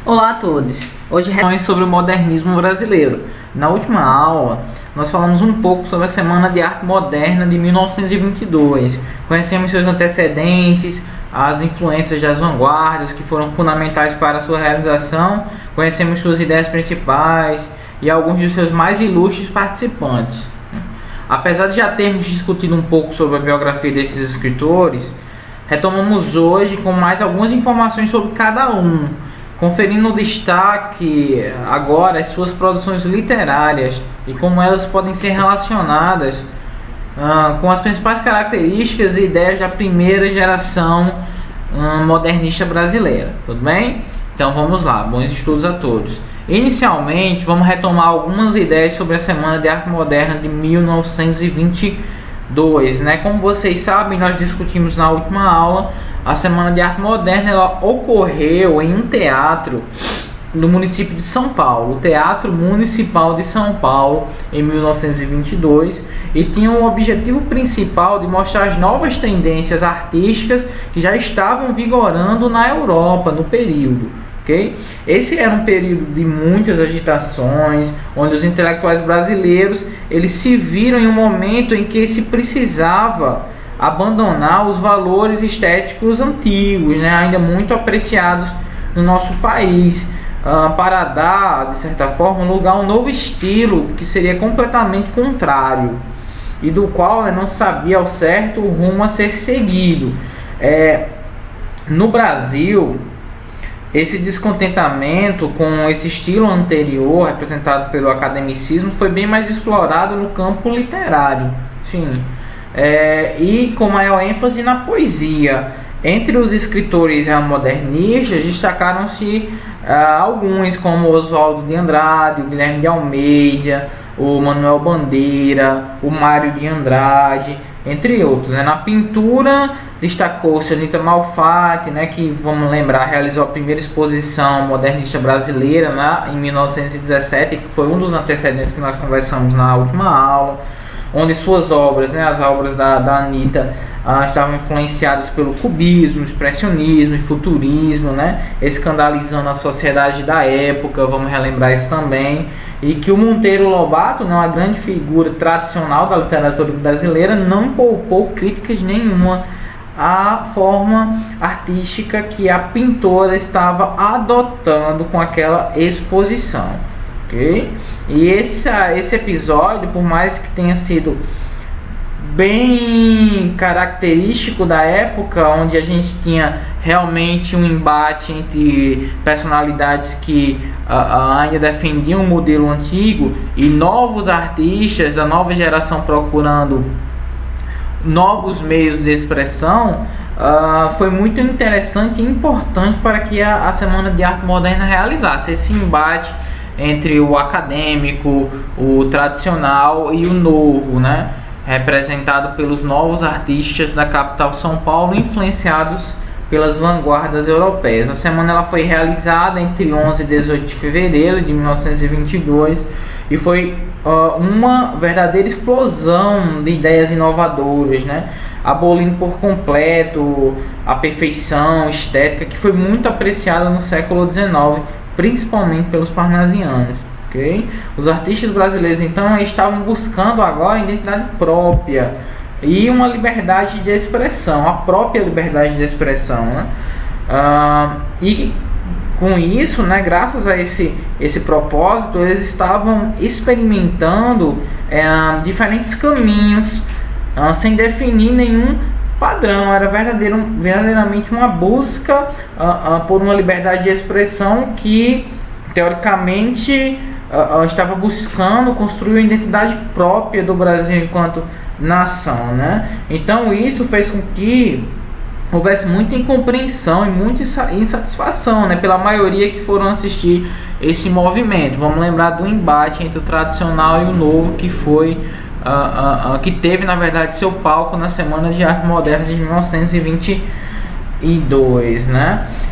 Olá a todos! Hoje é sobre o modernismo brasileiro. Na última aula, nós falamos um pouco sobre a Semana de Arte Moderna de 1922. Conhecemos seus antecedentes, as influências das vanguardas que foram fundamentais para a sua realização, conhecemos suas ideias principais e alguns de seus mais ilustres participantes. Apesar de já termos discutido um pouco sobre a biografia desses escritores, retomamos hoje com mais algumas informações sobre cada um, conferindo destaque agora às suas produções literárias e como elas podem ser relacionadas com as principais características e ideias da primeira geração modernista brasileira. Tudo bem? Então vamos lá, bons estudos a todos. Inicialmente, vamos retomar algumas ideias sobre a Semana de Arte Moderna de 1922. Como vocês sabem, nós discutimos na última aula, a Semana de Arte Moderna ela ocorreu em um teatro no município de São Paulo, o Teatro Municipal de São Paulo, em 1922, e tinha o objetivo principal de mostrar as novas tendências artísticas que já estavam vigorando na Europa no período. Okay? Esse era um período de muitas agitações, onde os intelectuais brasileiros eles se viram em um momento em que se precisava abandonar os valores estéticos antigos, ainda muito apreciados no nosso país, para dar, de certa forma, lugar a um novo estilo que seria completamente contrário e do qual não se sabia ao certo o rumo a ser seguido. No Brasil, esse descontentamento com esse estilo anterior, representado pelo academicismo, foi bem mais explorado no campo literário, sim, e com maior ênfase na poesia. Entre os escritores modernistas, destacaram-se alguns como Oswaldo de Andrade, o Guilherme de Almeida, o Manuel Bandeira, o Mário de Andrade, entre outros. Na pintura, destacou-se Anita Malfatti, que, vamos lembrar, realizou a primeira exposição modernista brasileira em 1917, que foi um dos antecedentes que nós conversamos na última aula, onde suas obras, as obras da Anita, estavam influenciadas pelo cubismo, expressionismo e futurismo, escandalizando a sociedade da época, vamos relembrar isso também, e que o Monteiro Lobato, uma grande figura tradicional da literatura brasileira, não poupou críticas nenhuma à forma artística que a pintora estava adotando com aquela exposição. Okay? E esse episódio, por mais que tenha sido bem característico da época, onde a gente tinha realmente um embate entre personalidades que ainda defendiam o modelo antigo e novos artistas da nova geração procurando novos meios de expressão, foi muito interessante e importante para que a Semana de Arte Moderna realizasse esse embate entre o acadêmico, o tradicional e o novo, representado pelos novos artistas da capital São Paulo, influenciados pelas vanguardas europeias. A semana ela foi realizada entre 11 e 18 de fevereiro de 1922 e foi uma verdadeira explosão de ideias inovadoras, abolindo por completo a perfeição estética que foi muito apreciada no século XIX, principalmente pelos parnasianos. Okay? Os artistas brasileiros então estavam buscando agora a identidade própria e uma liberdade de expressão, a própria liberdade de expressão, e com isso, graças a esse propósito, eles estavam experimentando diferentes caminhos sem definir nenhum padrão. Era verdadeiramente uma busca por uma liberdade de expressão que, teoricamente, estava buscando construir uma identidade própria do Brasil enquanto nação, Então isso fez com que houvesse muita incompreensão e muita insatisfação, pela maioria que foram assistir esse movimento. Vamos lembrar do embate entre o tradicional e o novo, que foi que teve, na verdade, seu palco na Semana de Arte Moderna de 1922,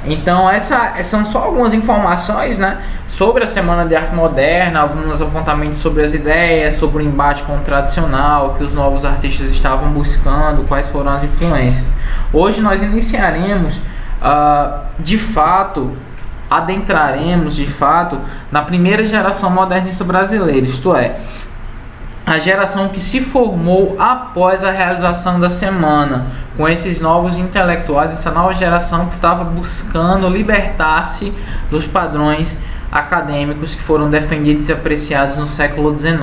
Então essas são só algumas informações, sobre a Semana de Arte Moderna, alguns apontamentos sobre as ideias, sobre o embate com o tradicional, que os novos artistas estavam buscando, quais foram as influências. Hoje nós iniciaremos, de fato, adentraremos de fato na primeira geração modernista brasileira, isto é, a geração que se formou após a realização da semana, com esses novos intelectuais, essa nova geração que estava buscando libertar-se dos padrões acadêmicos que foram defendidos e apreciados no século XIX.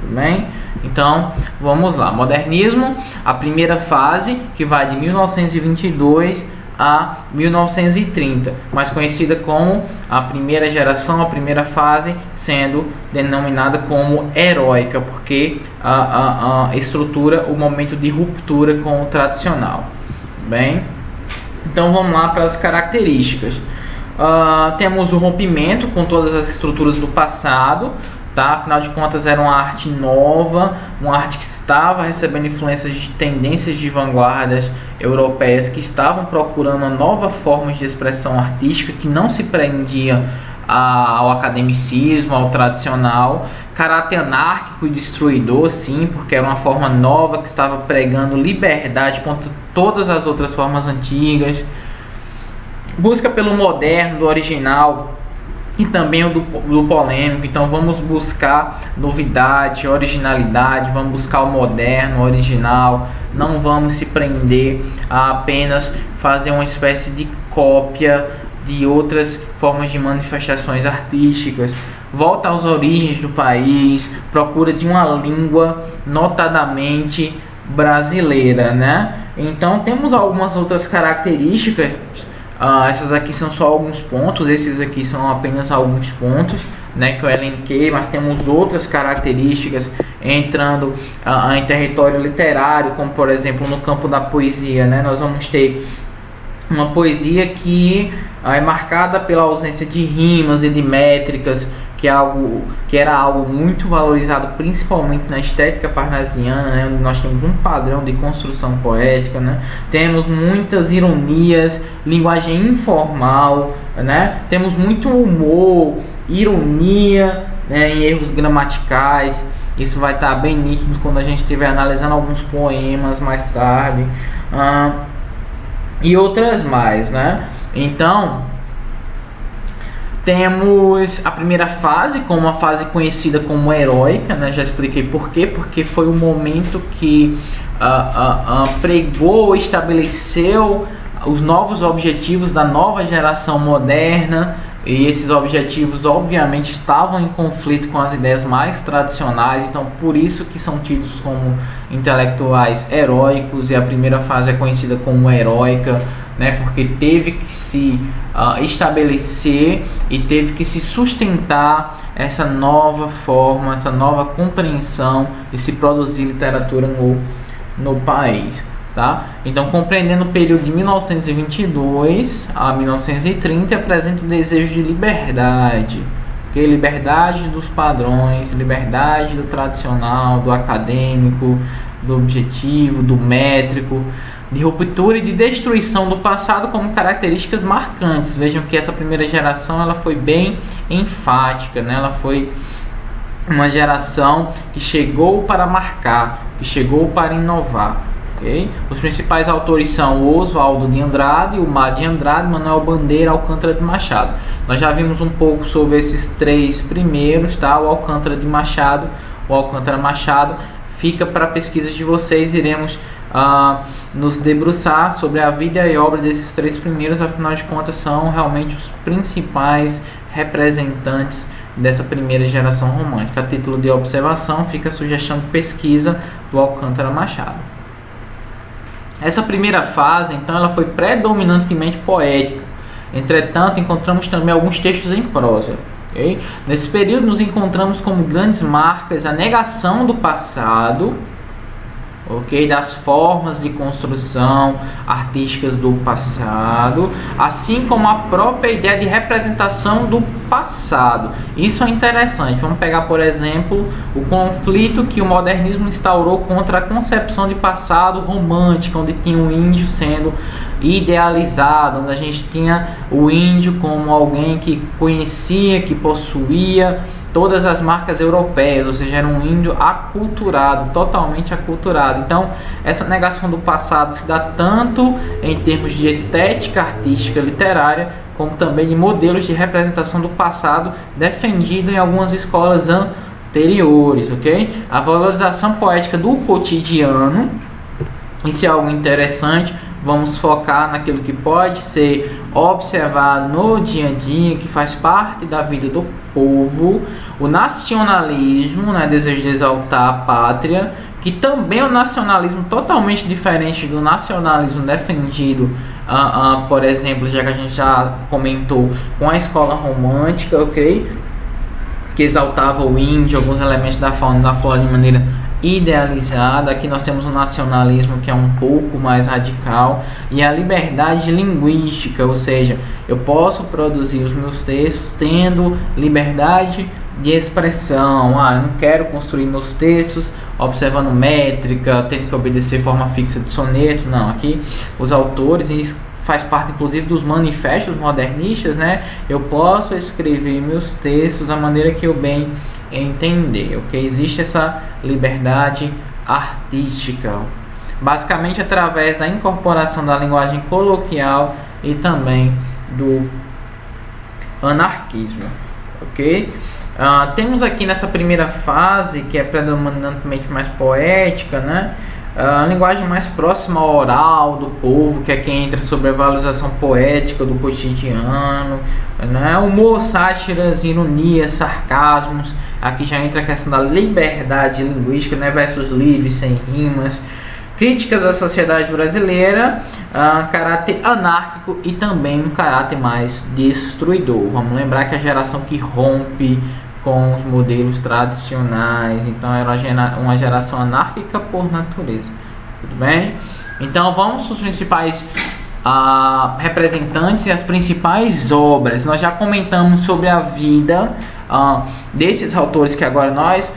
Tudo bem? Então, vamos lá. Modernismo, a primeira fase, que vai de 1922 a 1930, mais conhecida como a primeira geração, a primeira fase, sendo denominada como heróica, porque estrutura o momento de ruptura com o tradicional. Bem, então vamos lá para as características. Temos o rompimento com todas as estruturas do passado, tá? Afinal de contas era uma arte nova, uma arte que estava recebendo influências de tendências de vanguardas europeias que estavam procurando uma nova forma de expressão artística que não se prendia ao academicismo, ao tradicional. Caráter anárquico e destruidor, sim, porque era uma forma nova que estava pregando liberdade contra todas as outras formas antigas. Busca pelo moderno, do original, e também o do polêmico. Então vamos buscar novidade, originalidade, vamos buscar o moderno, o original, não vamos se prender a apenas fazer uma espécie de cópia de outras formas de manifestações artísticas. Volta às origens do país, procura de uma língua notadamente brasileira, né? Então temos algumas outras características. Essas aqui são só alguns pontos, esses aqui são apenas alguns pontos, né, que eu elenquei, mas temos outras características entrando em território literário, como por exemplo no campo da poesia, né? Nós vamos ter uma poesia que é marcada pela ausência de rimas e de métricas, que era algo muito valorizado principalmente na estética parnasiana, né, onde nós temos um padrão de construção poética, né? Temos muitas ironias, linguagem informal, né? Temos muito humor, ironia, né, em erros gramaticais. Isso vai estar bem nítido quando a gente estiver analisando alguns poemas mais tarde, e outras mais, né? Então temos a primeira fase, como uma fase conhecida como heróica, né? Já expliquei por quê. Porque foi o momento que pregou, estabeleceu os novos objetivos da nova geração moderna, e esses objetivos obviamente estavam em conflito com as ideias mais tradicionais, então por isso que são tidos como intelectuais heróicos, e a primeira fase é conhecida como heróica, né, porque teve que se estabelecer e teve que se sustentar essa nova forma, essa nova compreensão de se produzir literatura no país. Tá? Então, compreendendo o período de 1922 a 1930, apresenta o desejo de liberdade, porque liberdade dos padrões, liberdade do tradicional, do acadêmico, do objetivo, do métrico, de ruptura e de destruição do passado como características marcantes. Vejam que essa primeira geração ela foi bem enfática, né? Ela foi uma geração que chegou para marcar, que chegou para inovar. Okay? Os principais autores são Oswaldo de Andrade, Mário de Andrade, Manuel Bandeira, Alcântara de Machado. Nós já vimos um pouco sobre esses três primeiros, tá? O Alcântara Machado fica para pesquisas de vocês. Iremos nos debruçar sobre a vida e obra desses três primeiros, afinal de contas são realmente os principais representantes dessa primeira geração romântica. A título de observação fica a sugestão de pesquisa do Alcântara Machado. Essa primeira fase, então, ela foi predominantemente poética. Entretanto, encontramos também alguns textos em prosa. Okay? Nesse período, nos encontramos como grandes marcas a negação do passado, okay? Das formas de construção artísticas do passado, assim como a própria ideia de representação do passado. Isso é interessante. Vamos pegar, por exemplo, o conflito que o modernismo instaurou contra a concepção de passado romântica, onde tinha o índio sendo idealizado, onde a gente tinha o índio como alguém que conhecia, que possuía todas as marcas europeias, ou seja, era um índio aculturado, totalmente aculturado. Então, essa negação do passado se dá tanto em termos de estética artística literária, como também de modelos de representação do passado defendido em algumas escolas anteriores, ok? A valorização poética do cotidiano, isso é algo interessante. Vamos focar naquilo que pode ser observado no dia a dia, que faz parte da vida do povo. O nacionalismo, né, desejo de exaltar a pátria, que também é um nacionalismo totalmente diferente do nacionalismo defendido, por exemplo, já que a gente já comentou, com a escola romântica, ok? Que exaltava o índio, alguns elementos da fauna e da flora de maneira idealizada. Aqui nós temos um nacionalismo que é um pouco mais radical, e a liberdade linguística, ou seja, eu posso produzir os meus textos tendo liberdade de expressão. Eu não quero construir meus textos observando métrica, tendo que obedecer forma fixa de soneto. Não, aqui os autores, e isso faz parte inclusive dos manifestos modernistas, né? Eu posso escrever meus textos da maneira que eu bem entender, ok? Existe essa liberdade artística, basicamente através da incorporação da linguagem coloquial e também do anarquismo, ok? Temos aqui nessa primeira fase, que é predominantemente mais poética, né? A linguagem mais próxima ao oral do povo, que é quem entra sobre a valorização poética do cotidiano, né? Humor, sátiras, ironias, sarcasmos. Aqui já entra a questão da liberdade linguística, né? Versos livres, sem rimas. Críticas à sociedade brasileira, caráter anárquico e também um caráter mais destruidor. Vamos lembrar que a geração que rompe com os modelos tradicionais, então era uma geração anárquica por natureza. Tudo bem? Então vamos para os principais representantes e as principais obras. Nós já comentamos sobre a vida desses autores que agora nós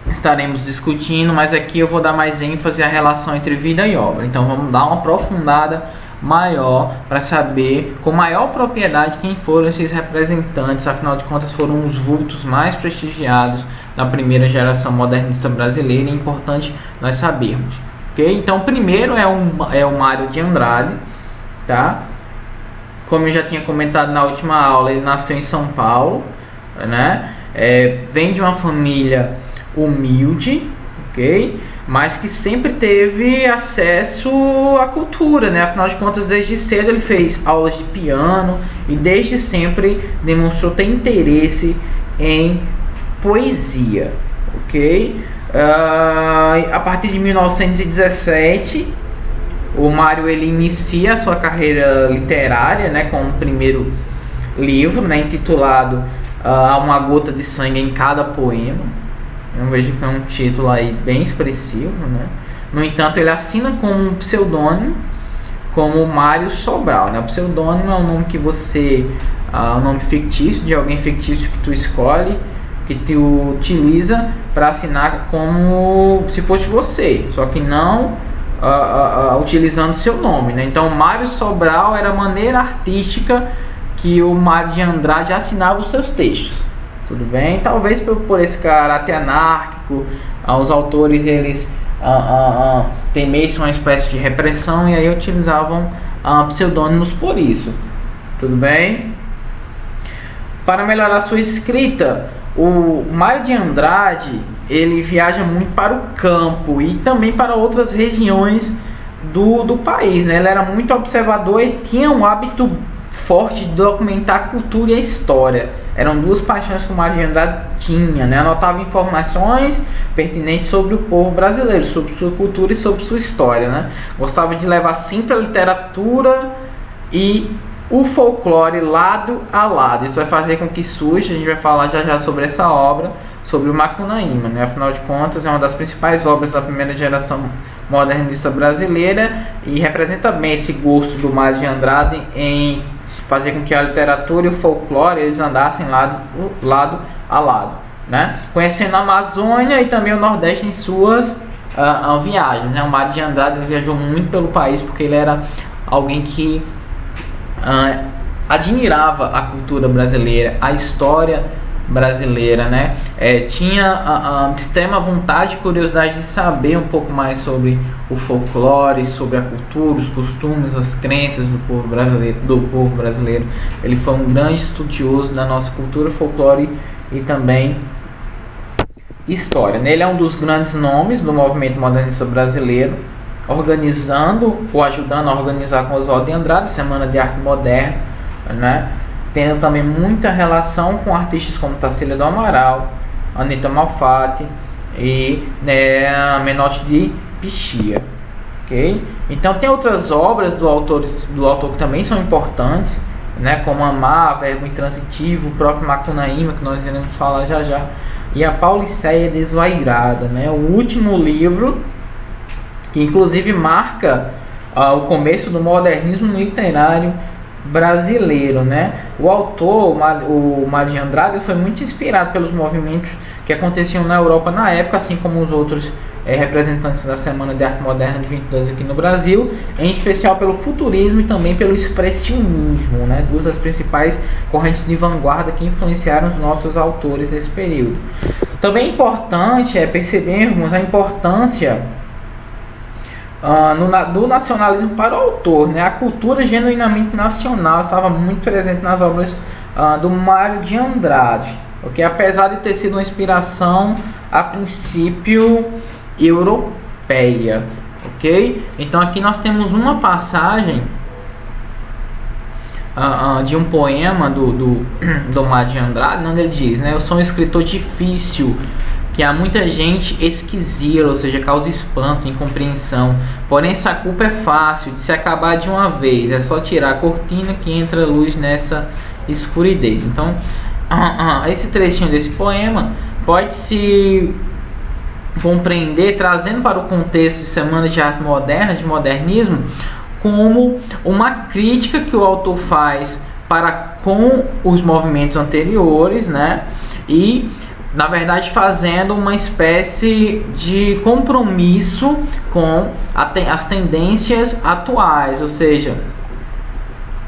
estaremos discutindo, mas aqui eu vou dar mais ênfase à relação entre vida e obra. Então vamos dar uma aprofundada maior para saber com maior propriedade quem foram esses representantes. Afinal de contas, foram os vultos mais prestigiados da primeira geração modernista brasileira, e é importante nós sabermos, ok? Então o primeiro é o Mário de Andrade, tá? Como eu já tinha comentado na última aula, ele nasceu em São Paulo, né? Vem de uma família humilde, ok? Mas que sempre teve acesso à cultura, né? Afinal de contas, desde cedo ele fez aulas de piano e desde sempre demonstrou ter interesse em poesia, ok? A partir de 1917, o Mário ele inicia a sua carreira literária, né? Com o primeiro livro, né? Intitulado Uma Gota de Sangue em Cada Poema. Eu vejo que é um título aí bem expressivo, né? No entanto, ele assina com um pseudônimo, como Mário Sobral, né? O pseudônimo é um nome que você, um nome fictício, de alguém fictício que tu escolhe, que tu utiliza para assinar como se fosse você, só que não utilizando seu nome, né? Então, Mário Sobral era a maneira artística que o Mário de Andrade assinava os seus textos. Tudo bem? Talvez por esse caráter anárquico, os autores eles temessem uma espécie de repressão e aí utilizavam pseudônimos por isso. Tudo bem? Para melhorar sua escrita, o Mário de Andrade ele viaja muito para o campo e também para outras regiões do país, né? Ele era muito observador e tinha um hábito forte de documentar a cultura e a história. Eram duas paixões que o Mário de Andrade tinha, né? Anotava informações pertinentes sobre o povo brasileiro, sobre sua cultura e sobre sua história, né? Gostava de levar sempre a literatura e o folclore lado a lado. Isso vai fazer com que surja, a gente vai falar já sobre essa obra, sobre o Macunaíma, né? Afinal de contas, é uma das principais obras da primeira geração modernista brasileira e representa bem esse gosto do Mário de Andrade em fazer com que a literatura e o folclore eles andassem lado a lado, né? Conhecendo a Amazônia e também o Nordeste em suas viagens, né? O Mário de Andrade ele viajou muito pelo país porque ele era alguém que admirava a cultura brasileira, a história brasileira, né? Tinha a extrema vontade e curiosidade de saber um pouco mais sobre o folclore, sobre a cultura, os costumes, as crenças do povo brasileiro. Ele foi um grande estudioso da nossa cultura, folclore e também história. Ele é um dos grandes nomes do movimento modernista brasileiro, organizando ou ajudando a organizar com Oswaldo de Andrade, Semana de Arte Moderna, né? Tendo também muita relação com artistas como Tarsila do Amaral, Anita Malfatti e Menotti de Pichia. Okay? Então tem outras obras do autor que também são importantes, né? Como Amar, Verbo Intransitivo, o próprio Macunaíma, que nós iremos falar já já, e a Pauliceia Desvairada, né? O último livro que inclusive marca o começo do modernismo literário brasileiro, né? O autor, o Mário de Andrade, foi muito inspirado pelos movimentos que aconteciam na Europa na época, assim como os outros representantes da Semana de Arte Moderna de 22 aqui no Brasil, em especial pelo futurismo e também pelo expressionismo, né? Duas das principais correntes de vanguarda que influenciaram os nossos autores nesse período. Também é importante percebermos a importância do nacionalismo para o autor, né? A cultura genuinamente nacional estava muito presente nas obras do Mário de Andrade, okay? Apesar de ter sido uma inspiração a princípio europeia, ok? Então aqui nós temos uma passagem de um poema do Mário de Andrade, onde ele diz, né? Eu sou um escritor difícil, que há muita gente esquisita, ou seja, causa espanto, incompreensão. Porém, essa culpa é fácil de se acabar de uma vez. É só tirar a cortina que entra luz nessa escuridez. Então, esse trechinho desse poema pode se compreender, trazendo para o contexto de Semana de Arte Moderna, de modernismo, como uma crítica que o autor faz para com os movimentos anteriores, né? E na verdade fazendo uma espécie de compromisso com as tendências atuais, ou seja,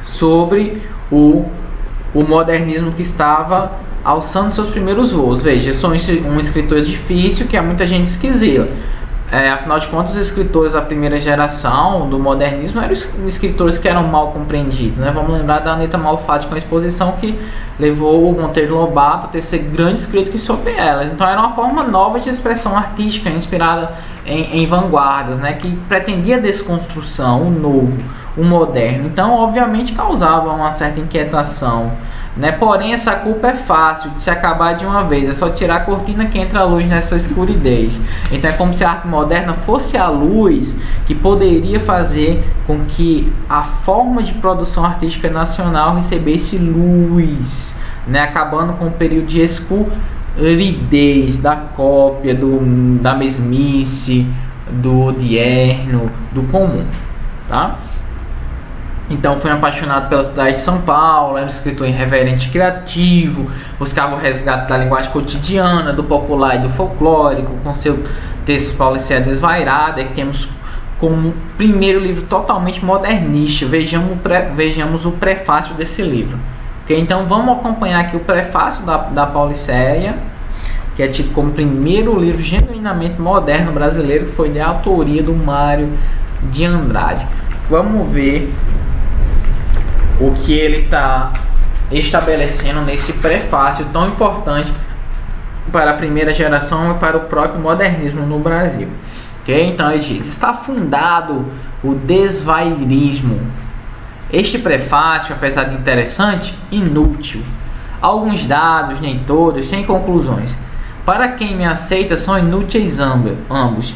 sobre o modernismo que estava alçando seus primeiros voos. Veja, eu sou um escritor difícil, que há muita gente esquisita. Afinal de contas, os escritores da primeira geração do modernismo eram escritores que eram mal compreendidos, né? Vamos lembrar da Anita Malfatti com a exposição que levou o Monteiro Lobato a tecer grandes críticas sobre elas. Então era uma forma nova de expressão artística, inspirada em vanguardas, né? Que pretendia desconstrução, o novo, o moderno. Então, obviamente, causava uma certa inquietação, né? Porém, essa culpa é fácil de se acabar de uma vez. É só tirar a cortina que entra a luz nessa escuridez. Então é como se a arte moderna fosse a luz que poderia fazer com que a forma de produção artística nacional recebesse luz, né? Acabando com o período de escuridez, da cópia, da mesmice, do odierno, do comum, tá? Então foi apaixonado pela cidade de São Paulo, era um escritor irreverente e criativo, buscava o resgate da linguagem cotidiana, do popular e do folclórico, com seu texto Pauliceia Desvairada, que temos como primeiro livro totalmente modernista. Vejamos o prefácio desse livro. Okay? Então vamos acompanhar aqui o prefácio da Pauliceia, que é tido como primeiro livro genuinamente moderno brasileiro, que foi de autoria do Mário de Andrade. Vamos ver o que ele está estabelecendo nesse prefácio tão importante para a primeira geração e para o próprio modernismo no Brasil. Okay? Então ele diz: está fundado o desvairismo. Este prefácio, apesar de interessante, inútil. Alguns dados, nem todos, sem conclusões. Para quem me aceita, são inúteis ambos.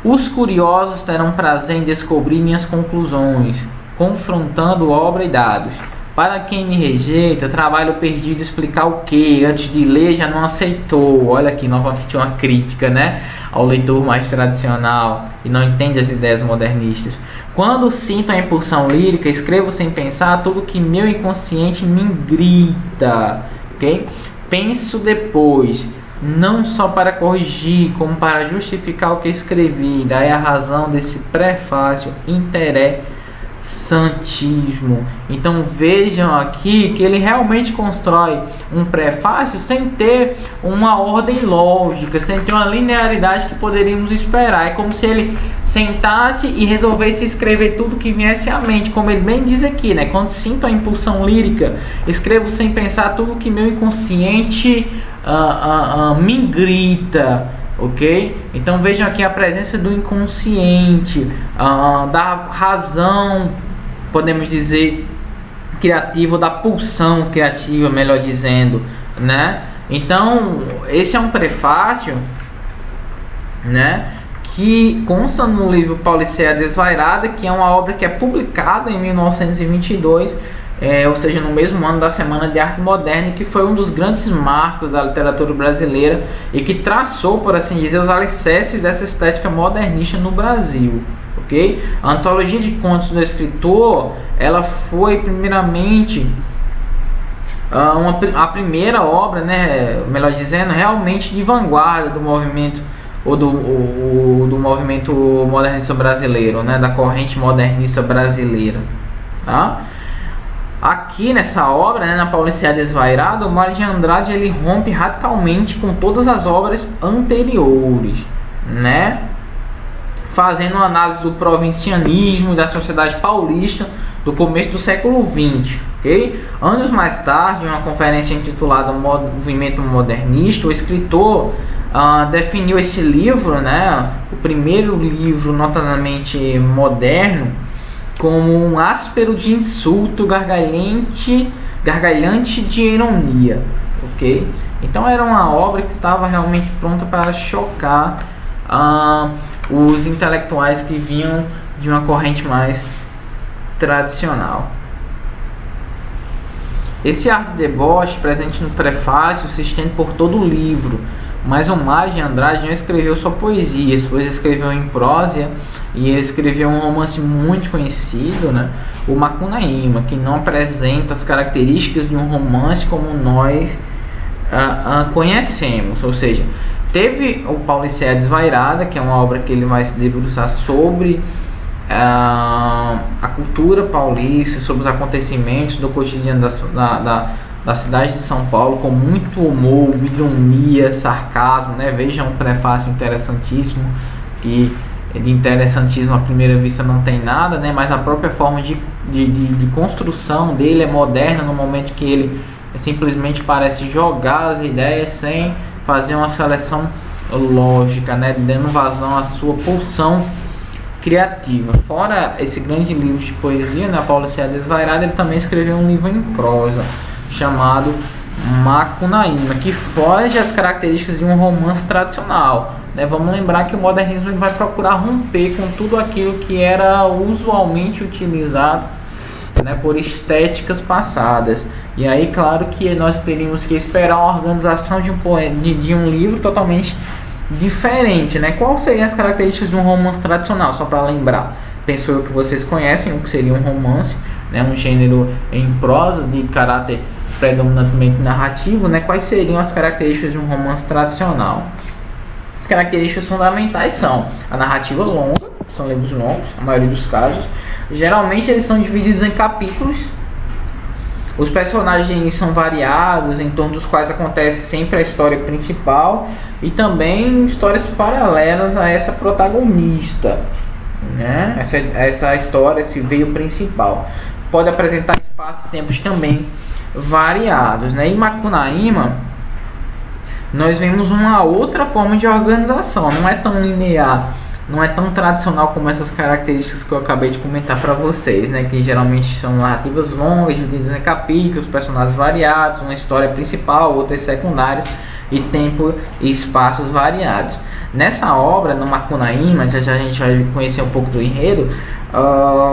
Os curiosos terão prazer em descobrir minhas conclusões, confrontando obra e dados. Para quem me rejeita, trabalho perdido explicar o que, antes de ler, já não aceitou. Olha aqui, novamente uma crítica, né, ao leitor mais tradicional e não entende as ideias modernistas. Quando sinto a impulsão lírica, escrevo sem pensar tudo que meu inconsciente me grita. Okay? Penso depois, não só para corrigir, como para justificar o que escrevi. Daí a razão desse prefácio interessante. santismo. Então vejam aqui que ele realmente constrói um prefácio sem ter uma ordem lógica, sem ter uma linearidade que poderíamos esperar. É como se ele sentasse e resolvesse escrever tudo que viesse à mente, como ele bem diz aqui, né? Quando sinto a impulsão lírica, escrevo sem pensar tudo que meu inconsciente me grita. Ok? Então vejam aqui a presença do inconsciente, da razão, podemos dizer, criativa, da pulsão criativa, melhor dizendo, né? Então esse é um prefácio, né, que consta no livro Pauliceia Desvairada, que é uma obra que é publicada em 1922, ou seja, no mesmo ano da Semana de Arte Moderna, que foi um dos grandes marcos da literatura brasileira e que traçou, por assim dizer, os alicerces dessa estética modernista no Brasil. Okay? A antologia de contos do escritor, ela foi primeiramente a primeira obra, né, melhor dizendo, realmente de vanguarda do movimento do movimento modernista brasileiro, né, da corrente modernista brasileira, tá? Aqui nessa obra, né, na Pauliceia Desvairada, o Mário de Andrade ele rompe radicalmente com todas as obras anteriores, né, fazendo uma análise do provincianismo e da sociedade paulista do começo do século XX. Okay? Anos mais tarde, em uma conferência intitulada Movimento Modernista, o escritor definiu esse livro, né, o primeiro livro notadamente moderno, como um áspero de insulto, gargalhante de ironia, ok? Então era uma obra que estava realmente pronta para chocar os intelectuais que vinham de uma corrente mais tradicional. Esse ar de deboche presente no prefácio se estende por todo o livro, mas o Mário de Andrade não escreveu só poesias, pois escreveu em prosa e escreveu um romance muito conhecido, né? O Macunaíma, que não apresenta as características de um romance como nós conhecemos, ou seja, teve o Pauliceia Desvairada, que é uma obra que ele vai se debruçar sobre a cultura paulista, sobre os acontecimentos do cotidiano da cidade de São Paulo, com muito humor, ironia, sarcasmo, né? Vejam um prefácio interessantíssimo, que de interessantismo à primeira vista não tem nada, né? Mas a própria forma de construção dele é moderna, no momento que ele simplesmente parece jogar as ideias sem fazer uma seleção lógica, né? Dando vazão à sua pulsão criativa. Fora esse grande livro de poesia, né, Pauliceia Desvairada, ele também escreveu um livro em prosa chamado Macunaíma, que foge às características de um romance tradicional, né? Vamos lembrar que o modernismo ele vai procurar romper com tudo aquilo que era usualmente utilizado, né, por estéticas passadas. E aí, claro que nós teríamos que esperar uma organização de um livro totalmente diferente, né? Quais seriam as características de um romance tradicional? Só para lembrar, penso eu que vocês conhecem o que seria um romance, né? Um gênero em prosa de caráter predominantemente narrativo, né? Quais seriam as características de um romance tradicional? As características fundamentais são a narrativa longa, são livros longos, a maioria dos casos. Geralmente eles são divididos em capítulos. Os personagens são variados, em torno dos quais acontece sempre a história principal e também histórias paralelas a essa protagonista, né? Essa história, esse veio principal. Pode apresentar espaços e tempos também variados, né? Em Macunaíma, nós vemos uma outra forma de organização, não é tão linear, não é tão tradicional como essas características que eu acabei de comentar para vocês, né? Que geralmente são narrativas longas, divididas em capítulos, personagens variados, uma história principal, outras secundárias e tempo e espaços variados. Nessa obra, no Macunaíma, já a gente vai conhecer um pouco do enredo.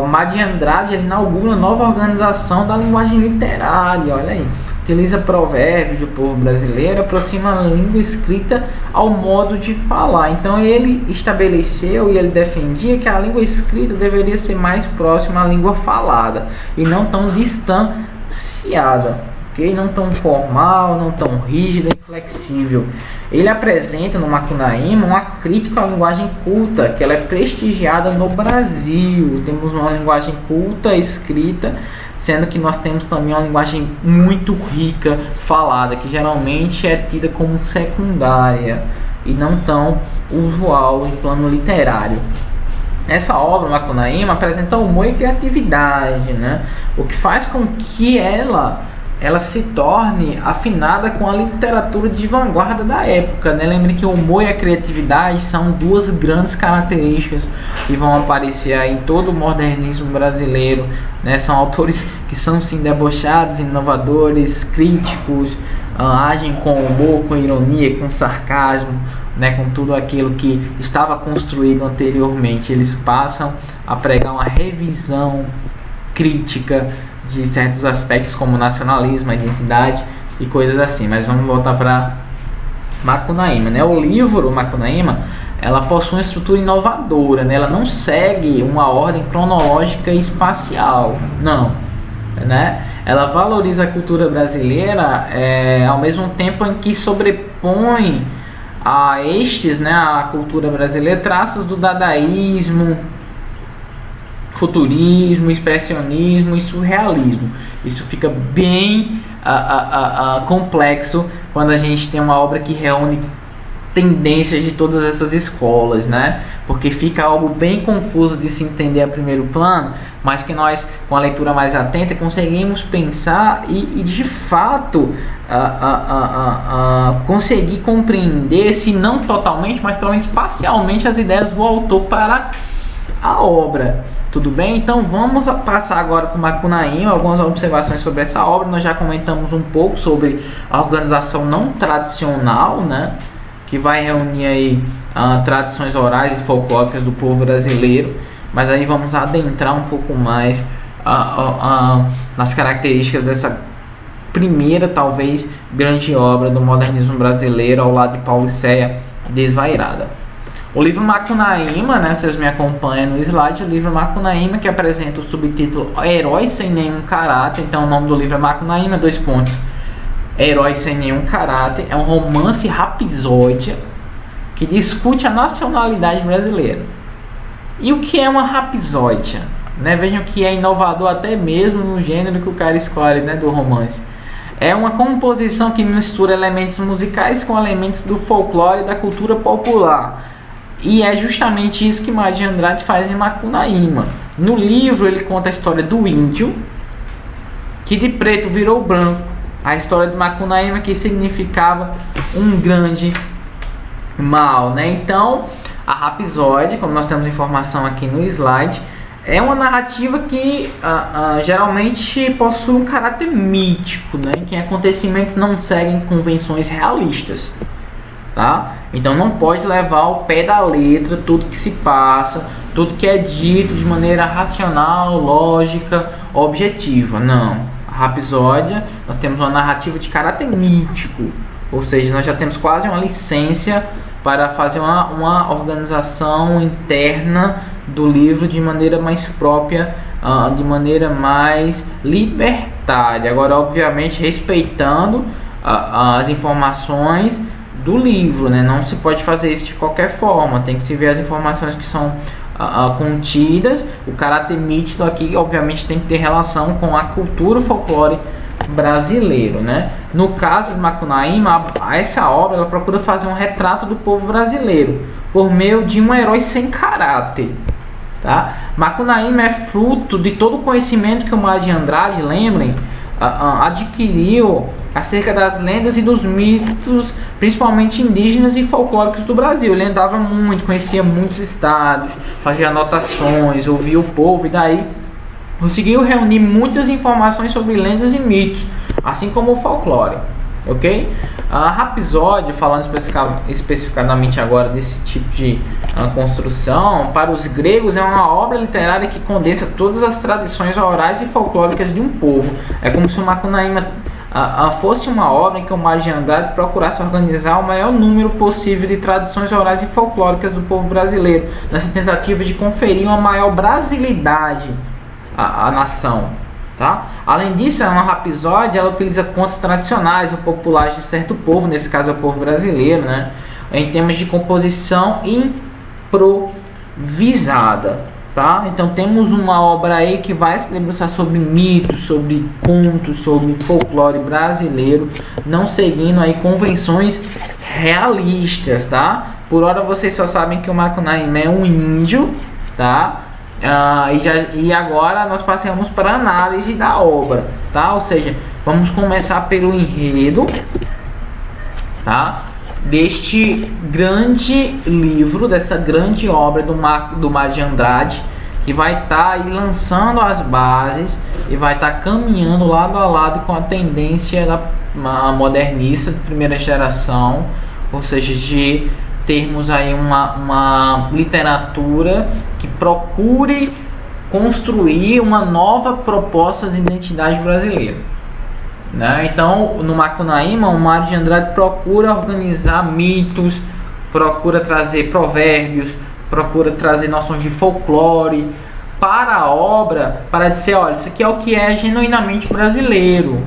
Mário de Andrade ele inaugura uma nova organização da linguagem literária, olha aí. Utiliza provérbios do povo brasileiro, aproxima a língua escrita ao modo de falar. Então ele estabeleceu e ele defendia que a língua escrita deveria ser mais próxima à língua falada e não tão distanciada, ok? Não tão formal, não tão rígida e flexível. Ele apresenta no Macunaíma uma crítica à linguagem culta, que ela é prestigiada no Brasil. Temos uma linguagem culta escrita, sendo que nós temos também uma linguagem muito rica falada, que geralmente é tida como secundária e não tão usual em plano literário. Essa obra, Macunaíma, apresenta humor e criatividade, né? O que faz com que ela se torne afinada com a literatura de vanguarda da época, né? Lembre que o humor e a criatividade são duas grandes características que vão aparecer aí em todo o modernismo brasileiro, né? São autores que são sim debochados, inovadores, críticos, agem com humor, com ironia, com sarcasmo, né, com tudo aquilo que estava construído anteriormente. Eles passam a pregar uma revisão crítica de certos aspectos como nacionalismo, identidade e coisas assim. Mas vamos voltar para Macunaíma, né? O livro Macunaíma, ela possui uma estrutura inovadora, né? Ela não segue uma ordem cronológica e espacial, não, né? Ela valoriza a cultura brasileira ao mesmo tempo em que sobrepõe a estes, né, a cultura brasileira, traços do dadaísmo, futurismo, expressionismo e surrealismo. Isso fica bem complexo quando a gente tem uma obra que reúne tendências de todas essas escolas, né? Porque fica algo bem confuso de se entender a primeiro plano, mas que nós, com a leitura mais atenta, conseguimos pensar e de fato conseguir compreender, se não totalmente, mas pelo menos parcialmente, as ideias do autor para a obra. Tudo bem? Então vamos passar agora para o Macunaíma, algumas observações sobre essa obra. Nós já comentamos um pouco sobre a organização não tradicional, né, que vai reunir aí tradições orais e folclóricas do povo brasileiro, mas aí vamos adentrar um pouco mais nas características dessa primeira, talvez, grande obra do modernismo brasileiro, ao lado de Paulicéia Desvairada. O livro Macunaíma, né, vocês me acompanham no slide, o livro Macunaíma, que apresenta o subtítulo Herói Sem Nenhum Caráter. Então o nome do livro é Macunaíma, Herói Sem Nenhum Caráter. É um romance rapsódia que discute a nacionalidade brasileira. E o que é uma rapsódia? Né? Vejam que é inovador até mesmo no gênero que o cara escolhe, né, do romance. É uma composição que mistura elementos musicais com elementos do folclore e da cultura popular. E é justamente isso que Mário de Andrade faz em Macunaíma. No livro ele conta a história do índio que de preto virou branco. A história de Macunaíma, que significava um grande mal, né? Então, a rapsódia, como nós temos informação aqui no slide, é uma narrativa que geralmente possui um caráter mítico, né? Em que acontecimentos não seguem convenções realistas, tá? Então não pode levar ao pé da letra tudo que se passa, tudo que é dito de maneira racional, lógica, objetiva. Não. Rapsódia, nós temos uma narrativa de caráter mítico, ou seja, nós já temos quase uma licença para fazer uma organização interna do livro de maneira mais própria, de maneira mais libertária. Agora, obviamente, respeitando as informações do livro, né? Não se pode fazer isso de qualquer forma, tem que se ver as informações que são contidas. O caráter mítico aqui obviamente tem que ter relação com a cultura, o folclore brasileiro, né? No caso de Macunaíma, essa obra ela procura fazer um retrato do povo brasileiro por meio de um herói sem caráter, tá? Macunaíma é fruto de todo o conhecimento que o Mário de Andrade, lembrem, adquiriu acerca das lendas e dos mitos, principalmente indígenas e folclóricos do Brasil. Ele andava muito, conhecia muitos estados, fazia anotações, ouvia o povo e daí conseguiu reunir muitas informações sobre lendas e mitos, assim como o folclore, ok? A rapsódia, falando especificadamente agora desse tipo de construção, para os gregos é uma obra literária que condensa todas as tradições orais e folclóricas de um povo. É como se o Macunaíma fosse uma obra em que o Mário de Andrade procurasse organizar o maior número possível de tradições orais e folclóricas do povo brasileiro, nessa tentativa de conferir uma maior brasilidade à nação, tá? Além disso, a Rapsódia ela utiliza contos tradicionais ou populares de certo povo, nesse caso é o povo brasileiro, né? Em termos de composição improvisada, tá? Então temos uma obra aí que vai se debruçar sobre mitos, sobre contos, sobre folclore brasileiro, não seguindo aí convenções realistas, tá? Por hora vocês só sabem que o Macunaíma é um índio, tá? E agora nós passamos para a análise da obra, tá? Ou seja, vamos começar pelo enredo, tá? Deste grande livro, dessa grande obra do Mário de Andrade, que vai estar aí lançando as bases e vai estar caminhando lado a lado com a tendência da modernista de primeira geração, ou seja, de termos aí uma literatura que procure construir uma nova proposta de identidade brasileira, né? Então, no Macunaíma, o Mário de Andrade procura organizar mitos, procura trazer provérbios, procura trazer noções de folclore para a obra, para dizer, olha, isso aqui é o que é genuinamente brasileiro.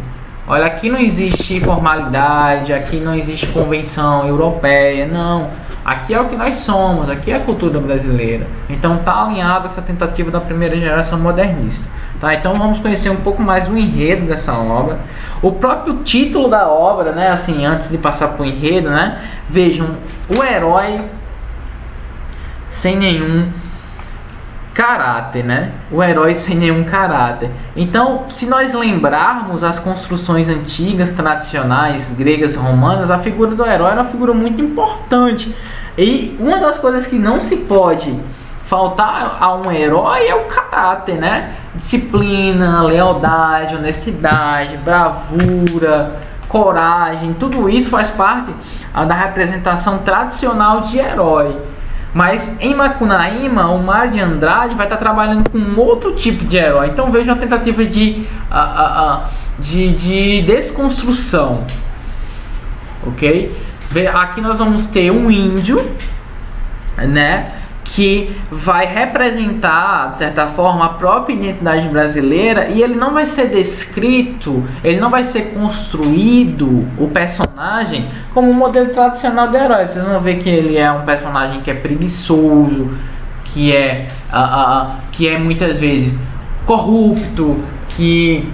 Olha, aqui não existe formalidade, aqui não existe convenção europeia, não. Aqui é o que nós somos, aqui é a cultura brasileira. Então está alinhada essa tentativa da primeira geração modernista. Tá? Então vamos conhecer um pouco mais o enredo dessa obra. O próprio título da obra, né? Assim, antes de passar para o enredo, né? Vejam, o herói sem nenhum caráter, né? O herói sem nenhum caráter. Então, se nós lembrarmos as construções antigas, tradicionais, gregas e romanas, a figura do herói era uma figura muito importante. E uma das coisas que não se pode faltar a um herói é o caráter, né? Disciplina, lealdade, honestidade, bravura, coragem, tudo isso faz parte da representação tradicional de herói. Mas em Macunaíma, o Mário de Andrade vai estar trabalhando com um outro tipo de herói. Então veja uma tentativa de desconstrução. Ok? Aqui nós vamos ter um índio, né? Que vai representar, de certa forma, a própria identidade brasileira, e ele não vai ser descrito, ele não vai ser construído, o personagem, como um modelo tradicional de herói. Vocês vão ver que ele é um personagem que é preguiçoso, que é muitas vezes corrupto, que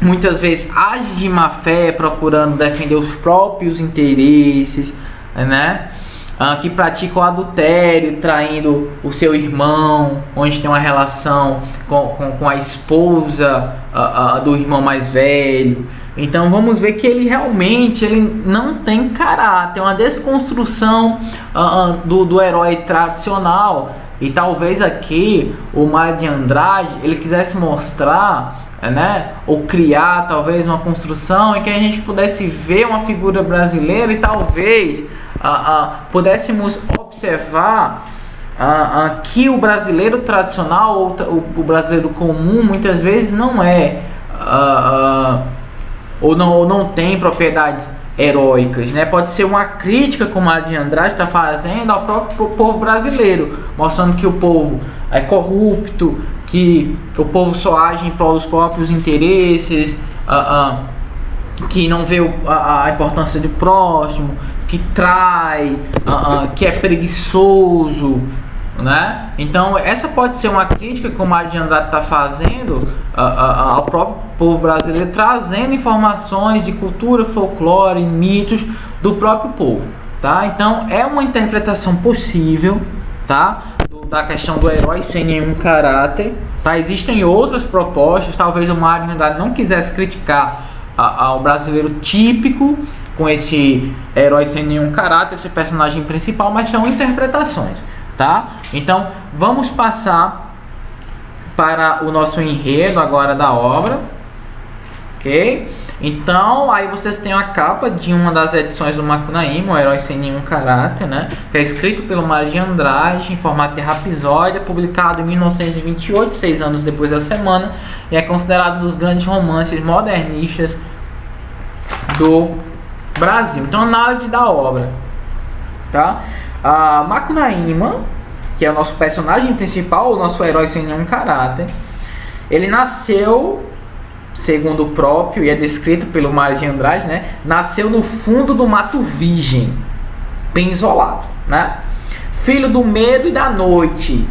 muitas vezes age de má fé, procurando defender os próprios interesses, né? Que pratica o adultério, traindo o seu irmão, onde tem uma relação com a esposa do irmão mais velho. Então vamos ver que ele realmente não tem caráter, uma desconstrução do herói tradicional. E talvez aqui o Mário de Andrade ele quisesse mostrar, né, ou criar talvez uma construção em que a gente pudesse ver uma figura brasileira e talvez pudéssemos observar que o brasileiro tradicional ou o brasileiro comum muitas vezes não é ou não tem propriedades heróicas, né? Pode ser uma crítica, como a de Andrade está fazendo, ao próprio povo brasileiro, mostrando que o povo é corrupto, que o povo só age em prol dos próprios interesses, que não vê a importância do próximo, que trai, que é preguiçoso, né? Então essa pode ser uma crítica que o Mário de Andrade está fazendo ao próprio povo brasileiro, trazendo informações de cultura, folclore, mitos do próprio povo, tá? Então é uma interpretação possível, tá? Da questão do herói sem nenhum caráter, tá? Existem outras propostas, talvez o Mário de Andrade não quisesse criticar ao brasileiro típico, com esse herói sem nenhum caráter, esse personagem principal, mas são interpretações, tá? Então vamos passar para o nosso enredo agora da obra, ok? Então aí vocês têm a capa de uma das edições do Macunaíma, o Herói Sem Nenhum Caráter, né? Que é escrito pelo Mário de Andrade em formato de rapsódia, publicado em 1928, 6 anos depois da semana, e é considerado um dos grandes romances modernistas do Brasil. Então, análise da obra, tá? Macunaíma, que é o nosso personagem principal, o nosso herói sem nenhum caráter, ele nasceu segundo o próprio, e é descrito pelo Mário de Andrade, né, nasceu no fundo do mato virgem, bem isolado, né? Filho do medo e da noite,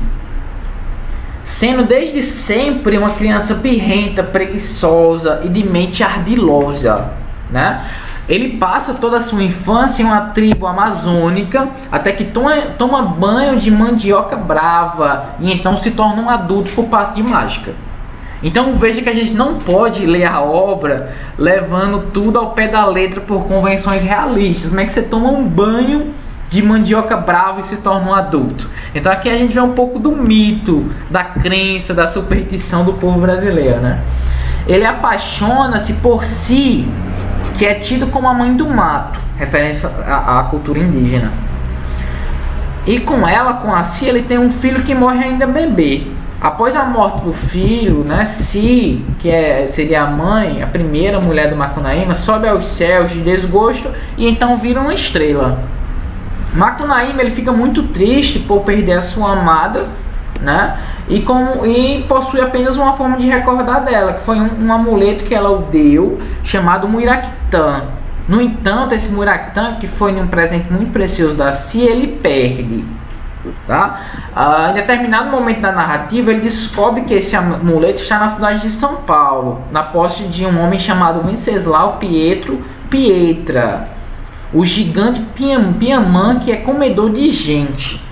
sendo desde sempre uma criança birrenta, preguiçosa e de mente ardilosa, né? Ele passa toda a sua infância em uma tribo amazônica, até que toma banho de mandioca brava e então se torna um adulto por passe de mágica. Então veja que a gente não pode ler a obra levando tudo ao pé da letra por convenções realistas. Como é que você toma um banho de mandioca brava e se torna um adulto? Então aqui a gente vê um pouco do mito, da crença, da superstição do povo brasileiro, né? Ele apaixona-se por si, que é tido como a mãe do mato, referência à cultura indígena. E com ela, com a Si, ele tem um filho que morre ainda bebê. Após a morte do filho, né, Si, seria a mãe, a primeira mulher do Macunaíma, sobe aos céus de desgosto e então vira uma estrela. Macunaíma, ele fica muito triste por perder a sua amada, né, e possui apenas uma forma de recordar dela, que foi um amuleto que ela o deu, chamado Muiractã. No entanto, esse Muiractã, que foi um presente muito precioso da Si, ele perde. Tá? Em determinado momento da narrativa, ele descobre que esse amuleto está na cidade de São Paulo, na posse de um homem chamado Venceslau Pietro Pietra, o gigante Piamã, que é comedor de gente.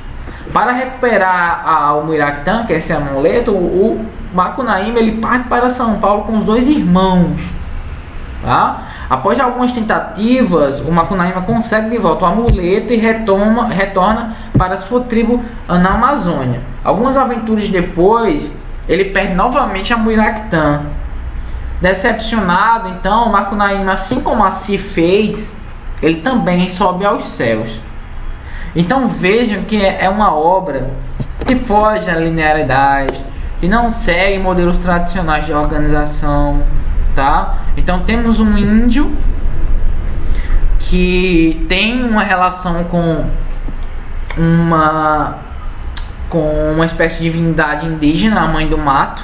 Para recuperar o Muiractã, que é esse amuleto, o Macunaíma ele parte para São Paulo com os dois irmãos. Tá? Após algumas tentativas, o Macunaíma consegue de volta o amuleto e retorna para sua tribo na Amazônia. Algumas aventuras depois, ele perde novamente a Muiractã. Decepcionado, então, o Macunaíma, assim como a Si fez, ele também sobe aos céus. Então vejam que é uma obra que foge da linearidade, que não segue modelos tradicionais de organização, tá? Então temos um índio que tem uma relação com uma espécie de divindade indígena, a mãe do mato.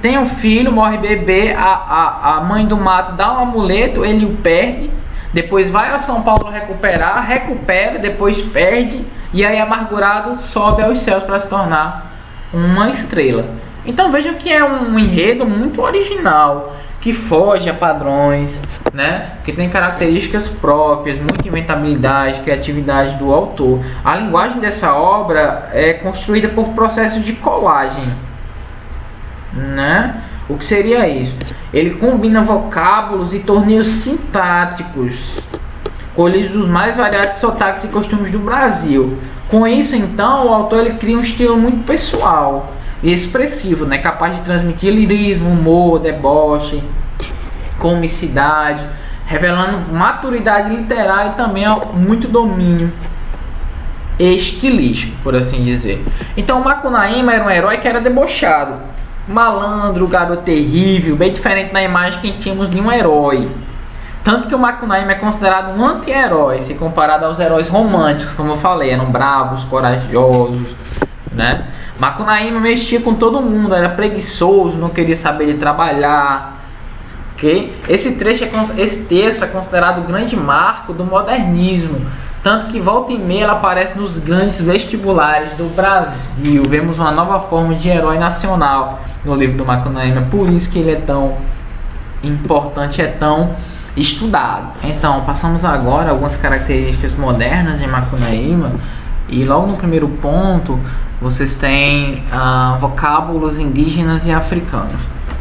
Tem um filho, morre bebê, a mãe do mato dá um amuleto, ele o perde. Depois vai a São Paulo recupera, depois perde, e aí amargurado sobe aos céus para se tornar uma estrela. Então vejam que é um enredo muito original, que foge a padrões, né? Que tem características próprias, muita inventabilidade, criatividade do autor. A linguagem dessa obra é construída por processo de colagem, né? O que seria isso? Ele combina vocábulos e torneios sintáticos, colhidos dos mais variados sotaques e costumes do Brasil. Com isso, então, o autor ele cria um estilo muito pessoal e expressivo, né? Capaz de transmitir lirismo, humor, deboche, comicidade, revelando maturidade literária e também muito domínio estilístico, por assim dizer. Então, o Macunaíma era um herói que era debochado, malandro, garoto terrível, bem diferente da imagem que tínhamos de um herói. Tanto que o Macunaíma é considerado um anti-herói, se comparado aos heróis românticos, como eu falei, eram bravos, corajosos, né? Macunaíma mexia com todo mundo, era preguiçoso, não queria saber de trabalhar. Okay? Esse texto é considerado o grande marco do modernismo, tanto que volta e meia ela aparece nos grandes vestibulares do Brasil. Vemos uma nova forma de herói nacional no livro do Macunaíma, por isso que ele é tão importante, é tão estudado. Então, passamos agora algumas características modernas de Macunaíma, e logo no primeiro ponto vocês têm vocábulos indígenas e africanos.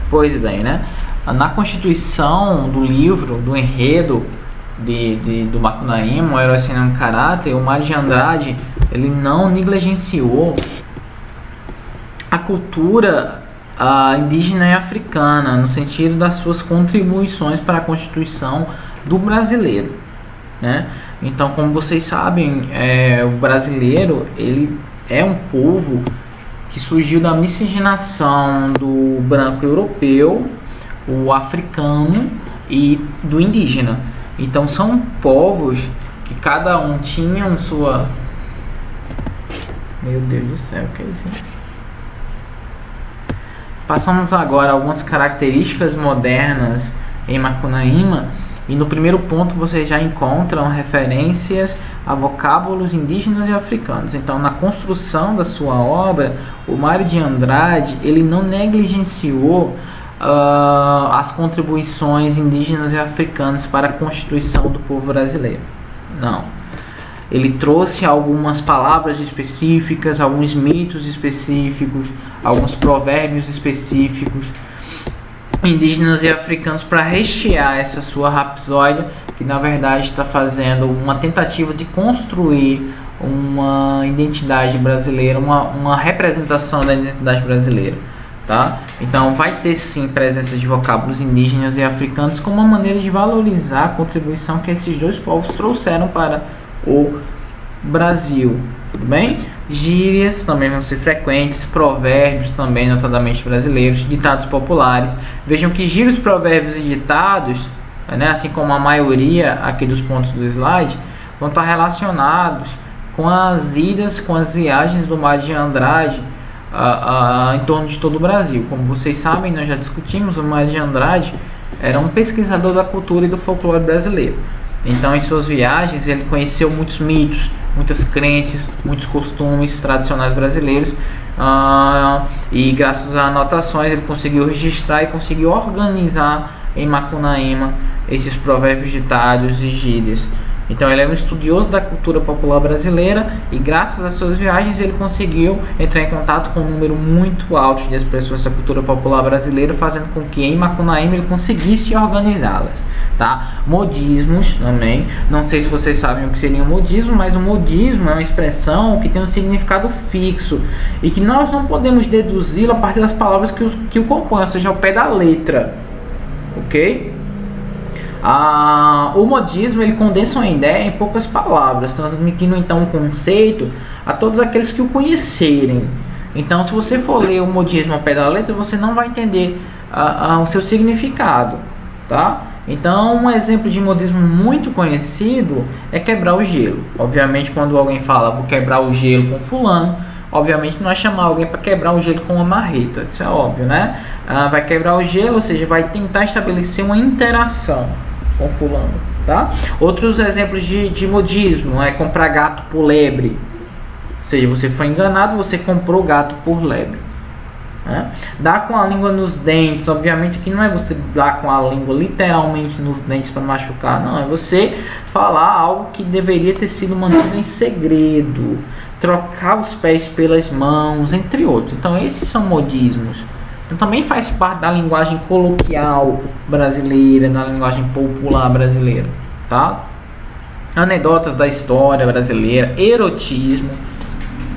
Pois bem, né? Na constituição do livro, do enredo do Macunaíma, o Herói Sem Nome Caráter, o Mário de Andrade ele não negligenciou a cultura indígena e africana no sentido das suas contribuições para a constituição do brasileiro, né? Então, como vocês sabem, o brasileiro ele é um povo que surgiu da miscigenação do branco europeu, o africano e do indígena. Então são povos que cada um tinha sua... Meu Deus do céu, o que é isso? Passamos agora a algumas características modernas em Macunaíma, e no primeiro ponto vocês já encontram referências a vocábulos indígenas e africanos. Então, na construção da sua obra, o Mário de Andrade ele não negligenciou as contribuições indígenas e africanas para a constituição do povo brasileiro. Não. Ele trouxe algumas palavras específicas, alguns mitos específicos, alguns provérbios específicos, indígenas e africanos, para rechear essa sua rapsódia, que na verdade está fazendo uma tentativa de construir uma identidade brasileira, uma representação da identidade brasileira. Tá? Então vai ter sim presença de vocábulos indígenas e africanos como uma maneira de valorizar a contribuição que esses dois povos trouxeram para o Brasil. Tudo bem? Gírias também vão ser frequentes, provérbios também notadamente brasileiros, ditados populares. Vejam que gírias, provérbios e ditados, né, assim como a maioria aqui dos pontos do slide, vão estar relacionados com as idas, com as viagens do Mário de Andrade em torno de todo o Brasil. Como vocês sabem, nós já discutimos, o Mário de Andrade era um pesquisador da cultura e do folclore brasileiro. Então, em suas viagens, ele conheceu muitos mitos, muitas crenças, muitos costumes tradicionais brasileiros, e graças a anotações ele conseguiu registrar e conseguiu organizar em Macunaíma esses provérbios, ditados e gírias. Então ele é um estudioso da cultura popular brasileira, e graças às suas viagens ele conseguiu entrar em contato com um número muito alto de expressões da cultura popular brasileira, fazendo com que em Macunaíma ele conseguisse organizá-las. Tá? Modismos também, não sei se vocês sabem o que seria um modismo, mas o modismo é uma expressão que tem um significado fixo e que nós não podemos deduzi-lo a partir das palavras que o compõem, ou seja, ao pé da letra. Ok? O modismo ele condensa uma ideia em poucas palavras, transmitindo então um conceito a todos aqueles que o conhecerem. Então, se você for ler o modismo ao pé da letra, você não vai entender o seu significado, tá? Então, um exemplo de modismo muito conhecido é quebrar o gelo. Obviamente, quando alguém fala vou quebrar o gelo com fulano, obviamente não é chamar alguém para quebrar o gelo com uma marreta, isso é óbvio, né? Vai quebrar o gelo, ou seja, vai tentar estabelecer uma interação com fulano, tá? Outros exemplos de modismo é comprar gato por lebre, ou seja, você foi enganado, você comprou gato por lebre, né? Dar com a língua nos dentes, obviamente que não é você dar com a língua literalmente nos dentes para machucar, não, é você falar algo que deveria ter sido mantido em segredo, trocar os pés pelas mãos, entre outros. Então esses são modismos. Então, também faz parte da linguagem coloquial brasileira, da linguagem popular brasileira, tá? Anedotas da história brasileira, erotismo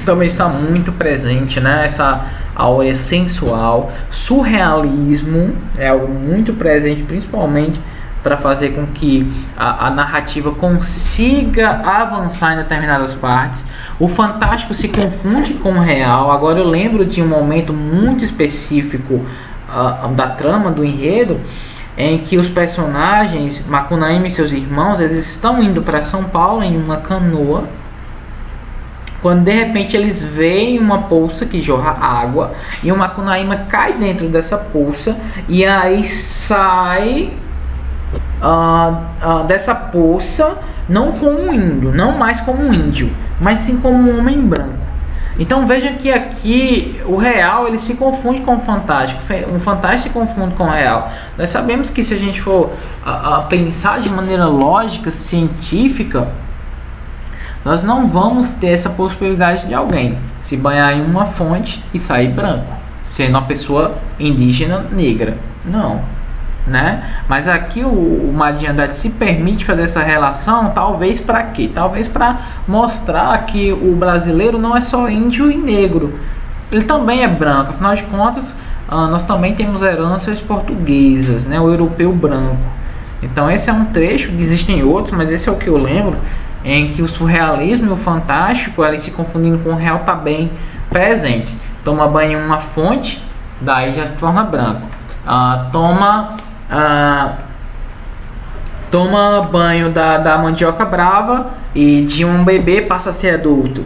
também está muito presente, né? Essa áurea sensual. Surrealismo é algo muito presente, principalmente para fazer com que a narrativa consiga avançar em determinadas partes. O fantástico se confunde com o real. Agora eu lembro de um momento muito específico da trama, do enredo, em que os personagens, Macunaíma e seus irmãos, eles estão indo para São Paulo em uma canoa, quando de repente eles veem uma poça que jorra água, e o Macunaíma cai dentro dessa poça, e aí sai dessa poça não como um índio, não mais como um índio, mas sim como um homem branco. Então veja que aqui o real ele se confunde com o fantástico, o fantástico se confunde com o real. Nós sabemos que se a gente for pensar de maneira lógica, científica, nós não vamos ter essa possibilidade de alguém se banhar em uma fonte e sair branco, sendo uma pessoa indígena negra. Não, né? Mas aqui o Mário de Andrade se permite fazer essa relação, talvez para quê? Talvez para mostrar que o brasileiro não é só índio e negro, ele também é branco. Afinal de contas, nós também temos heranças portuguesas, né? O europeu branco. Então esse é um trecho, existem outros, mas esse é o que eu lembro, em que o surrealismo e o fantástico, eles se confundindo com o real, tá bem presentes. Toma banho em uma fonte, daí já se torna branco. Toma banho da mandioca brava e de um bebê passa a ser adulto,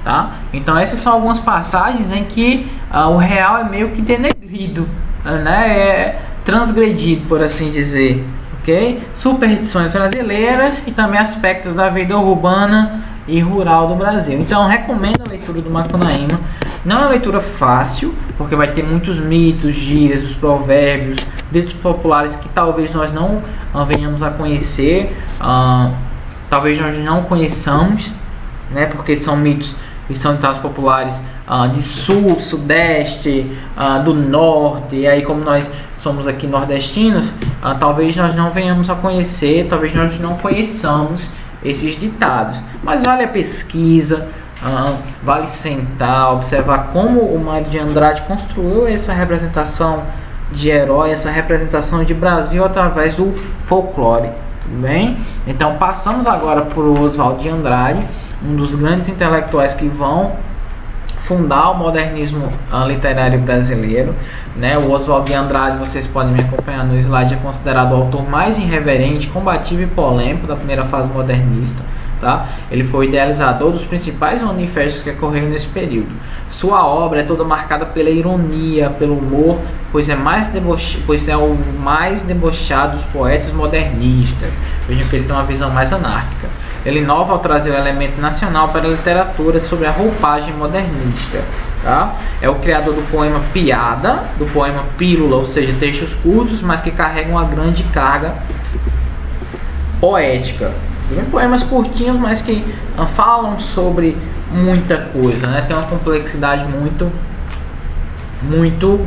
tá? Então essas são algumas passagens em que o real é meio que denegrido, né? É transgredido, por assim dizer, ok? Superstições brasileiras e também aspectos da vida urbana e rural do Brasil. Então, recomendo a leitura do Macunaíma. Não é uma leitura fácil, porque vai ter muitos mitos, gírias, os provérbios, ditos populares que talvez nós não venhamos a conhecer, talvez nós não conheçamos, né? Porque são mitos que são ditados populares de sul, sudeste, do norte, e aí como nós somos aqui nordestinos, talvez nós não venhamos a conhecer, talvez nós não conheçamos esses ditados, mas vale a pesquisa, vale sentar, observar como o Mário de Andrade construiu essa representação de herói, essa representação de Brasil através do folclore, tudo bem? Então passamos agora por Oswald de Andrade, um dos grandes intelectuais que vão fundar o modernismo literário brasileiro, né? O Oswald de Andrade, vocês podem me acompanhar no slide, é considerado o autor mais irreverente, combativo e polêmico da primeira fase modernista, tá? Ele foi idealizador dos principais manifestos que ocorreram nesse período. Sua obra é toda marcada pela ironia, pelo humor, pois é o mais debochado dos poetas modernistas. Vejam que ele tem uma visão mais anárquica. Ele inova ao trazer o elemento nacional para a literatura sobre a roupagem modernista. Tá? É o criador do poema Piada, do poema Pílula, ou seja, textos curtos, mas que carregam uma grande carga poética. Poemas curtinhos, mas que falam sobre muita coisa, né? Tem uma complexidade muito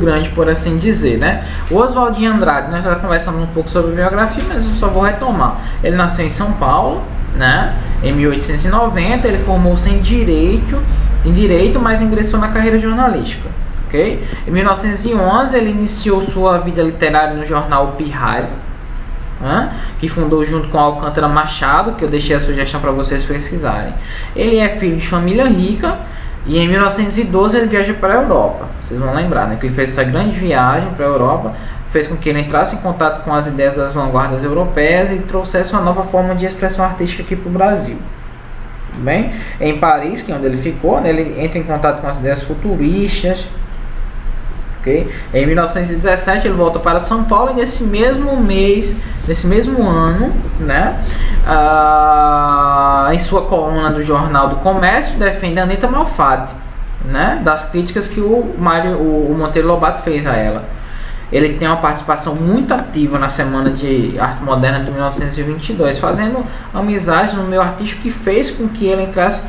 grande, por assim dizer, né? O Oswald de Andrade, nós já conversamos um pouco sobre a biografia, mas eu só vou retomar. Ele nasceu em São Paulo, né? Em 1890, ele formou-se em direito, mas ingressou na carreira jornalística, ok? Em 1911, ele iniciou sua vida literária no jornal Pirralho, que fundou junto com Alcântara Machado, que eu deixei a sugestão para vocês pesquisarem. Ele é filho de família rica e em 1912 ele viaja para a Europa. Vocês vão lembrar, né, que ele fez essa grande viagem para a Europa, fez com que ele entrasse em contato com as ideias das vanguardas europeias e trouxesse uma nova forma de expressão artística aqui para o Brasil. Tudo bem? Em Paris, que é onde ele ficou, né, ele entra em contato com as ideias futuristas. Okay? Em 1917 ele volta para São Paulo e nesse mesmo ano, né, em sua coluna do Jornal do Comércio, defende a Anita Malfatti, né, das críticas que o Monteiro Lobato fez a ela. Ele tem uma participação muito ativa na Semana de Arte Moderna de 1922, fazendo amizade no meio artístico que fez com que ele entrasse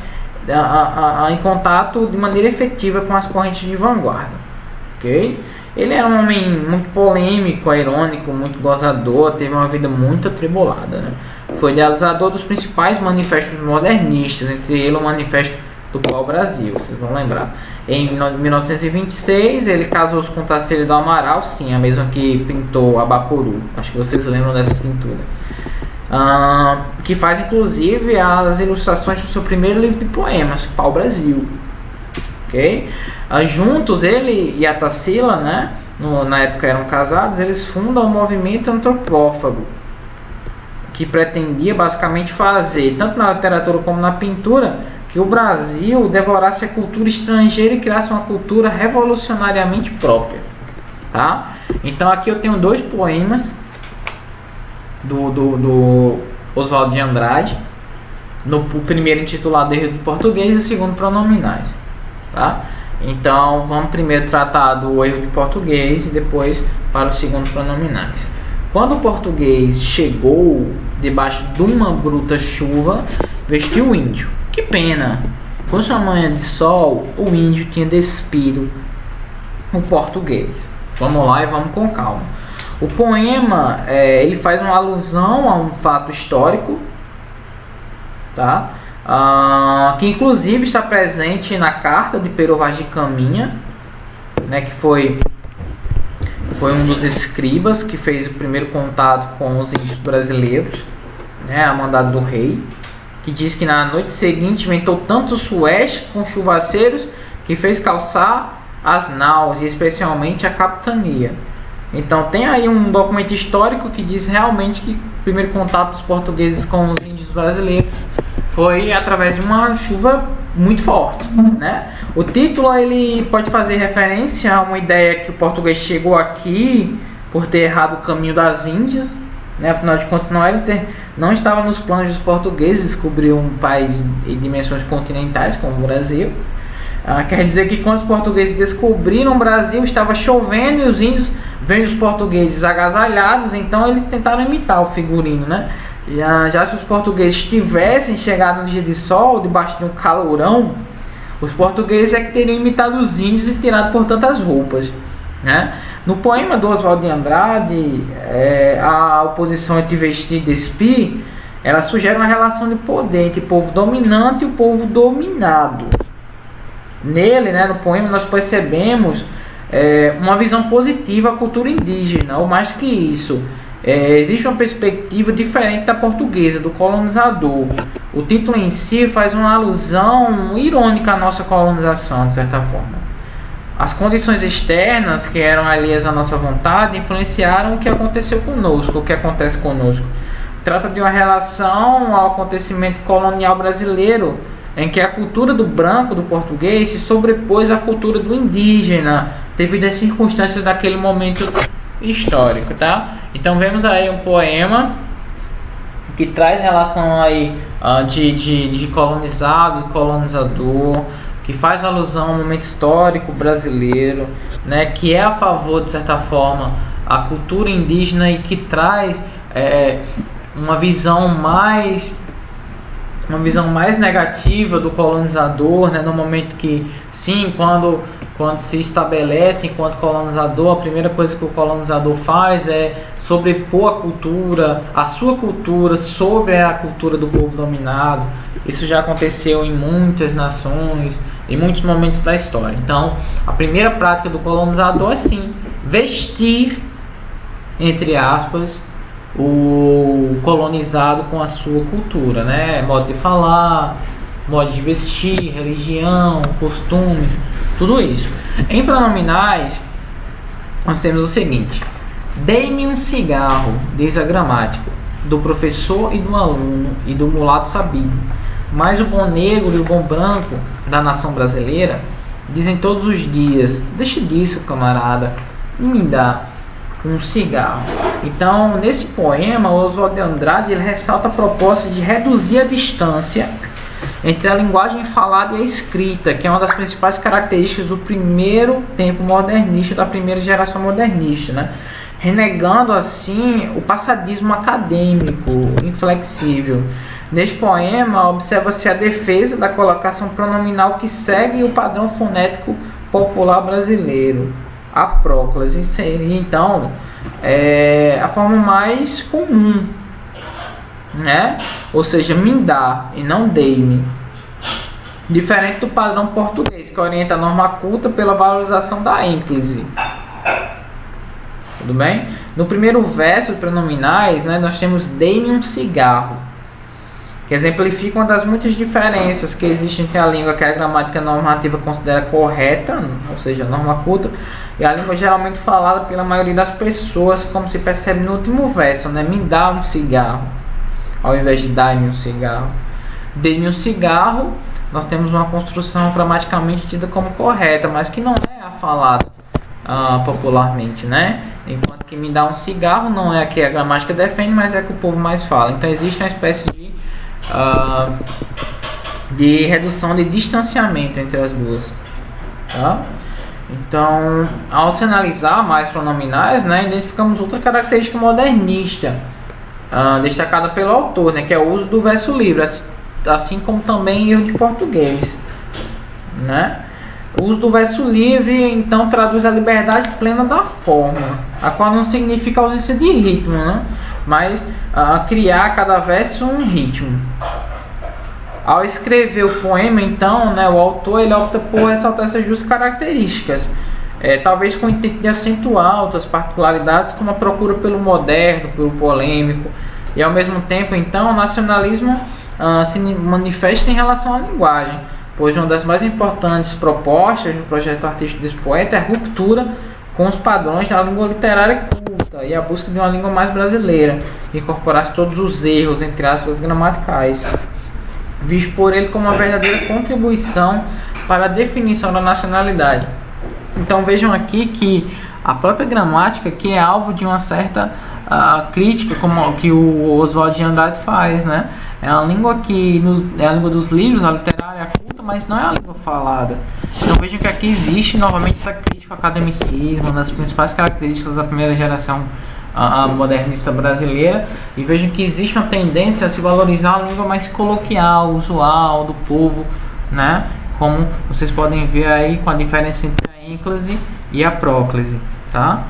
em contato de maneira efetiva com as correntes de vanguarda. Okay? Ele era um homem muito polêmico, irônico, muito gozador, teve uma vida muito atribulada, né? Foi idealizador dos principais manifestos modernistas, entre eles o Manifesto do Pau-Brasil, vocês vão lembrar. Em 1926 ele casou-se com Tarsila do Amaral, sim, a mesma que pintou Abapuru, acho que vocês lembram dessa pintura, que faz inclusive as ilustrações do seu primeiro livro de poemas, Pau-Brasil. Okay? Juntos, ele e a Tarsila, né, na época eram casados, eles fundam o movimento antropófago, que pretendia basicamente fazer, tanto na literatura como na pintura, que o Brasil devorasse a cultura estrangeira e criasse uma cultura revolucionariamente própria. Tá? Então aqui eu tenho dois poemas do Oswald de Andrade, o primeiro intitulado Erro de Português e o segundo Pronominais. Tá? Então vamos primeiro tratar do erro de português e depois para o segundo pronominais. Quando o português chegou debaixo de uma bruta chuva, vestiu o índio. Que pena! Com sua manhã de sol, o índio tinha despido o português. Vamos lá e vamos com calma. O poema ele faz uma alusão a um fato histórico, tá? Que inclusive está presente na carta de Pero Vaz de Caminha, né, que foi um dos escribas que fez o primeiro contato com os índios brasileiros, né, a mandado do rei, que diz que na noite seguinte ventou tanto o sueste com chuvaceiros que fez calçar as naus e especialmente a capitania. Então tem aí um documento histórico que diz realmente que o primeiro contato dos portugueses com os índios brasileiros foi através de uma chuva muito forte, né? O título ele pode fazer referência a uma ideia que o português chegou aqui por ter errado o caminho das Índias, né? Afinal de contas não estava nos planos dos portugueses descobrir um país em dimensões continentais como o Brasil. Quer dizer que quando os portugueses descobriram o Brasil, estava chovendo e os índios vendo os portugueses agasalhados, então eles tentaram imitar o figurino, né? Já se os portugueses tivessem chegado no dia de sol, debaixo de um calorão, os portugueses é que teriam imitado os índios e tirado por tantas roupas, né? No poema do Oswald de Andrade, a oposição entre vestir e despir, ela sugere uma relação de poder entre o povo dominante e o povo dominado. Nele, né, no poema, nós percebemos uma visão positiva à cultura indígena, ou mais que isso, existe uma perspectiva diferente da portuguesa, do colonizador. O título em si faz uma alusão irônica à nossa colonização, de certa forma. As condições externas, que eram alheias à nossa vontade, influenciaram o que aconteceu conosco, o que acontece conosco. Trata de uma relação ao acontecimento colonial brasileiro, em que a cultura do branco, do português, se sobrepôs à cultura do indígena, devido às circunstâncias daquele momento histórico, tá? Então vemos aí um poema que traz relação aí de colonizado e colonizador, que faz alusão ao momento histórico brasileiro, né, que é a favor, de certa forma, a cultura indígena e que traz uma visão mais negativa do colonizador, né, no momento que, sim, quando se estabelece enquanto colonizador, a primeira coisa que o colonizador faz é sobrepor a sua cultura sobre a cultura do povo dominado. Isso já aconteceu em muitas nações, em muitos momentos da história. Então, a primeira prática do colonizador é, sim, vestir, entre aspas, o colonizado com a sua cultura, né? Modo de falar, modo de vestir, religião, costumes, tudo isso. Em pronominais, nós temos o seguinte: dei-me um cigarro, diz a gramática, do professor e do aluno e do mulato sabido. Mas o bom negro e o bom branco da nação brasileira dizem todos os dias: deixa disso, camarada, e me dá um cigarro. Então, nesse poema, Oswald de Andrade ele ressalta a proposta de reduzir a distância entre a linguagem falada e a escrita, que é uma das principais características do primeiro tempo modernista, da primeira geração modernista, né? Renegando assim o passadismo acadêmico inflexível. Neste poema, observa-se a defesa da colocação pronominal que segue o padrão fonético popular brasileiro. A próclase seria então a forma mais comum, né? Ou seja, me dá e não dei-me, diferente do padrão português, que orienta a norma culta pela valorização da ênclise. Tudo bem? No primeiro verso de pronominais, né, nós temos dei-me um cigarro, que exemplifica uma das muitas diferenças que existem entre a língua que a gramática normativa considera correta, ou seja, norma culta, e a língua geralmente falada pela maioria das pessoas, como se percebe no último verso, né? Me dá um cigarro, ao invés de dar-me um cigarro. Dê-me um cigarro, nós temos uma construção gramaticalmente tida como correta, mas que não é a falada popularmente, né? Enquanto que me dá um cigarro não é a que a gramática defende, mas é a que o povo mais fala. Então existe uma espécie de redução de distanciamento entre as duas, tá? Então, ao se analisar mais pronominais, né, identificamos outra característica modernista destacada pelo autor, né, que é o uso do verso livre, assim como também erro de português, né? O uso do verso livre, então, traduz a liberdade plena da forma, a qual não significa ausência de ritmo, né? Mas criar a cada verso um ritmo. Ao escrever o poema, então, né, o autor ele opta por ressaltar essas duas características, talvez com o intento de acentuar outras particularidades, como a procura pelo moderno, pelo polêmico, e ao mesmo tempo, então, o nacionalismo se manifesta em relação à linguagem, pois uma das mais importantes propostas do projeto artístico desse poeta é a ruptura com os padrões da língua literária culta e a busca de uma língua mais brasileira, que incorporasse todos os erros, entre aspas, gramaticais. visto por ele como uma verdadeira contribuição para a definição da nacionalidade. Então vejam aqui que a própria gramática que é alvo de uma certa crítica, como que o Oswald de Andrade faz, né? É a língua é a língua dos livros, a literária, a culta, mas não é a língua falada. Então vejam que aqui existe novamente essa crítica ao academicismo, uma das principais características da primeira geração modernista brasileira, e vejam que existe uma tendência a se valorizar a língua mais coloquial, usual, do povo, né? Como vocês podem ver aí com a diferença entre a ênclise e a próclise, tá?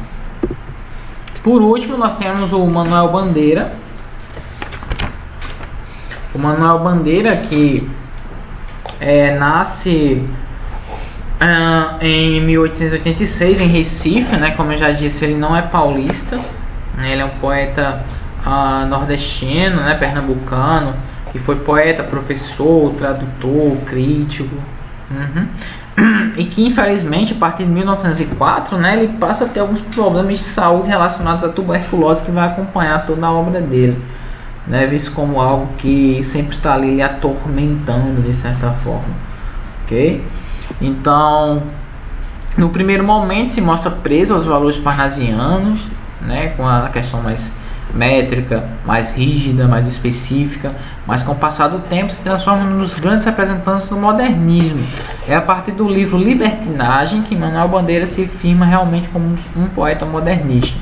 Por último, nós temos o Manuel Bandeira. O Manuel Bandeira, que nasce em 1886 em Recife, né? Como eu já disse, ele não é paulista, né? Ele é um poeta nordestino, né? Pernambucano, que foi poeta, professor, tradutor, crítico. E que infelizmente a partir de 1904, né, ele passa a ter alguns problemas de saúde relacionados à tuberculose, que vai acompanhar toda a obra dele, né, visto como algo que sempre está ali lhe atormentando de certa forma, ok? Então, no primeiro momento se mostra preso aos valores parnasianos, né, com a questão mais métrica, mais rígida, mais específica, mas com o passar do tempo se transforma num dos grandes representantes do modernismo. É a partir do livro Libertinagem que Manuel Bandeira se firma realmente como um poeta modernista.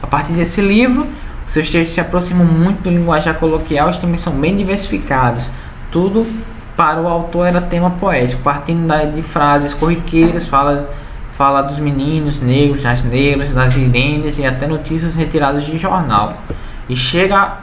A partir desse livro, os seus textos se aproximam muito do linguajar coloquial e também são bem diversificados. Tudo para o autor era tema poético, partindo de frases corriqueiras, fala dos meninos negros, das negras, das irenes e até notícias retiradas de jornal. E chega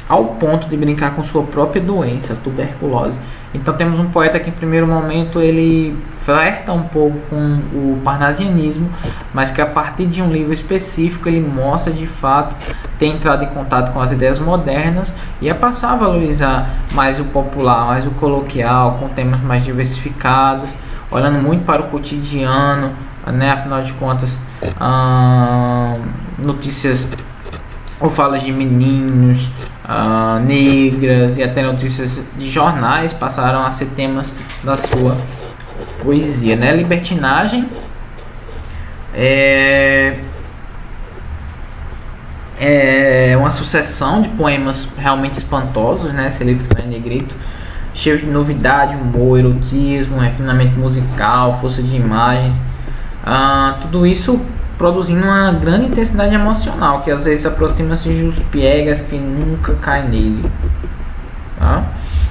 ao ponto de brincar com sua própria doença, a tuberculose. Então temos um poeta que em primeiro momento ele flerta um pouco com o parnasianismo, mas que a partir de um livro específico ele mostra de fato ter entrado em contato com as ideias modernas e a passar a valorizar mais o popular, mais o coloquial, com temas mais diversificados, olhando muito para o cotidiano, né? Afinal de contas, notícias ou falas de meninos, negras e até notícias de jornais passaram a ser temas da sua poesia, né? Libertinagem é uma sucessão de poemas realmente espantosos, né? Esse livro está em negrito, cheio de novidade, humor, erotismo, refinamento musical, força de imagens, tudo isso produzindo uma grande intensidade emocional, que às vezes aproxima-se dos piegas que nunca cai nele, tá?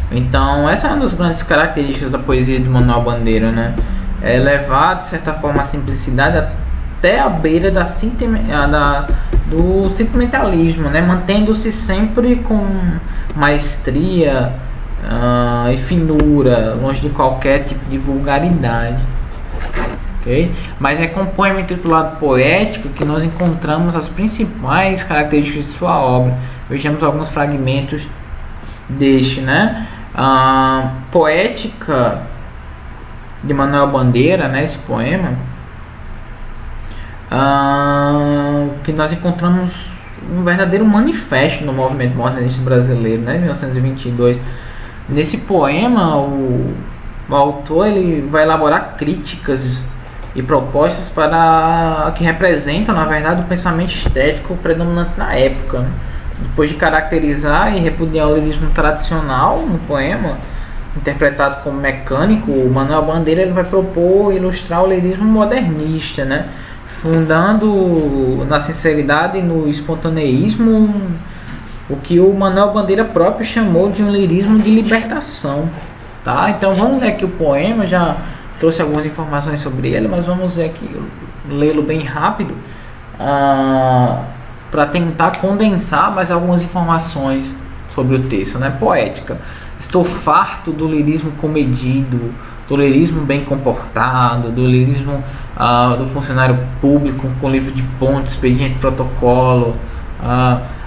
Então essa é uma das grandes características da poesia de Manuel Bandeira, né? É levar de certa forma a simplicidade até a beira do sentimentalismo, né? Mantendo-se sempre com maestria e finura, longe de qualquer tipo de vulgaridade. Okay? Mas é com o poema intitulado Poética que nós encontramos as principais características de sua obra. Vejamos alguns fragmentos deste, né? Poética de Manuel Bandeira, né? Esse poema, que nós encontramos um verdadeiro manifesto no movimento modernista brasileiro, né? 1922. Nesse poema, o autor ele vai elaborar críticas e propostas para que representam, na verdade, o pensamento estético predominante na época, né? Depois de caracterizar e repudiar o lirismo tradicional no poema, interpretado como mecânico, o Manuel Bandeira ele vai propor ilustrar o lirismo modernista, né? Fundando na sinceridade e no espontaneísmo o que o Manuel Bandeira próprio chamou de um lirismo de libertação, tá? Então vamos ler aqui o poema, já trouxe algumas informações sobre ele, mas vamos ver aqui, lê-lo bem rápido, para tentar condensar mais algumas informações sobre o texto, né? Poética. Estou farto do lirismo comedido, do lirismo bem comportado, do lirismo do funcionário público com livro de ponto, expediente protocolo,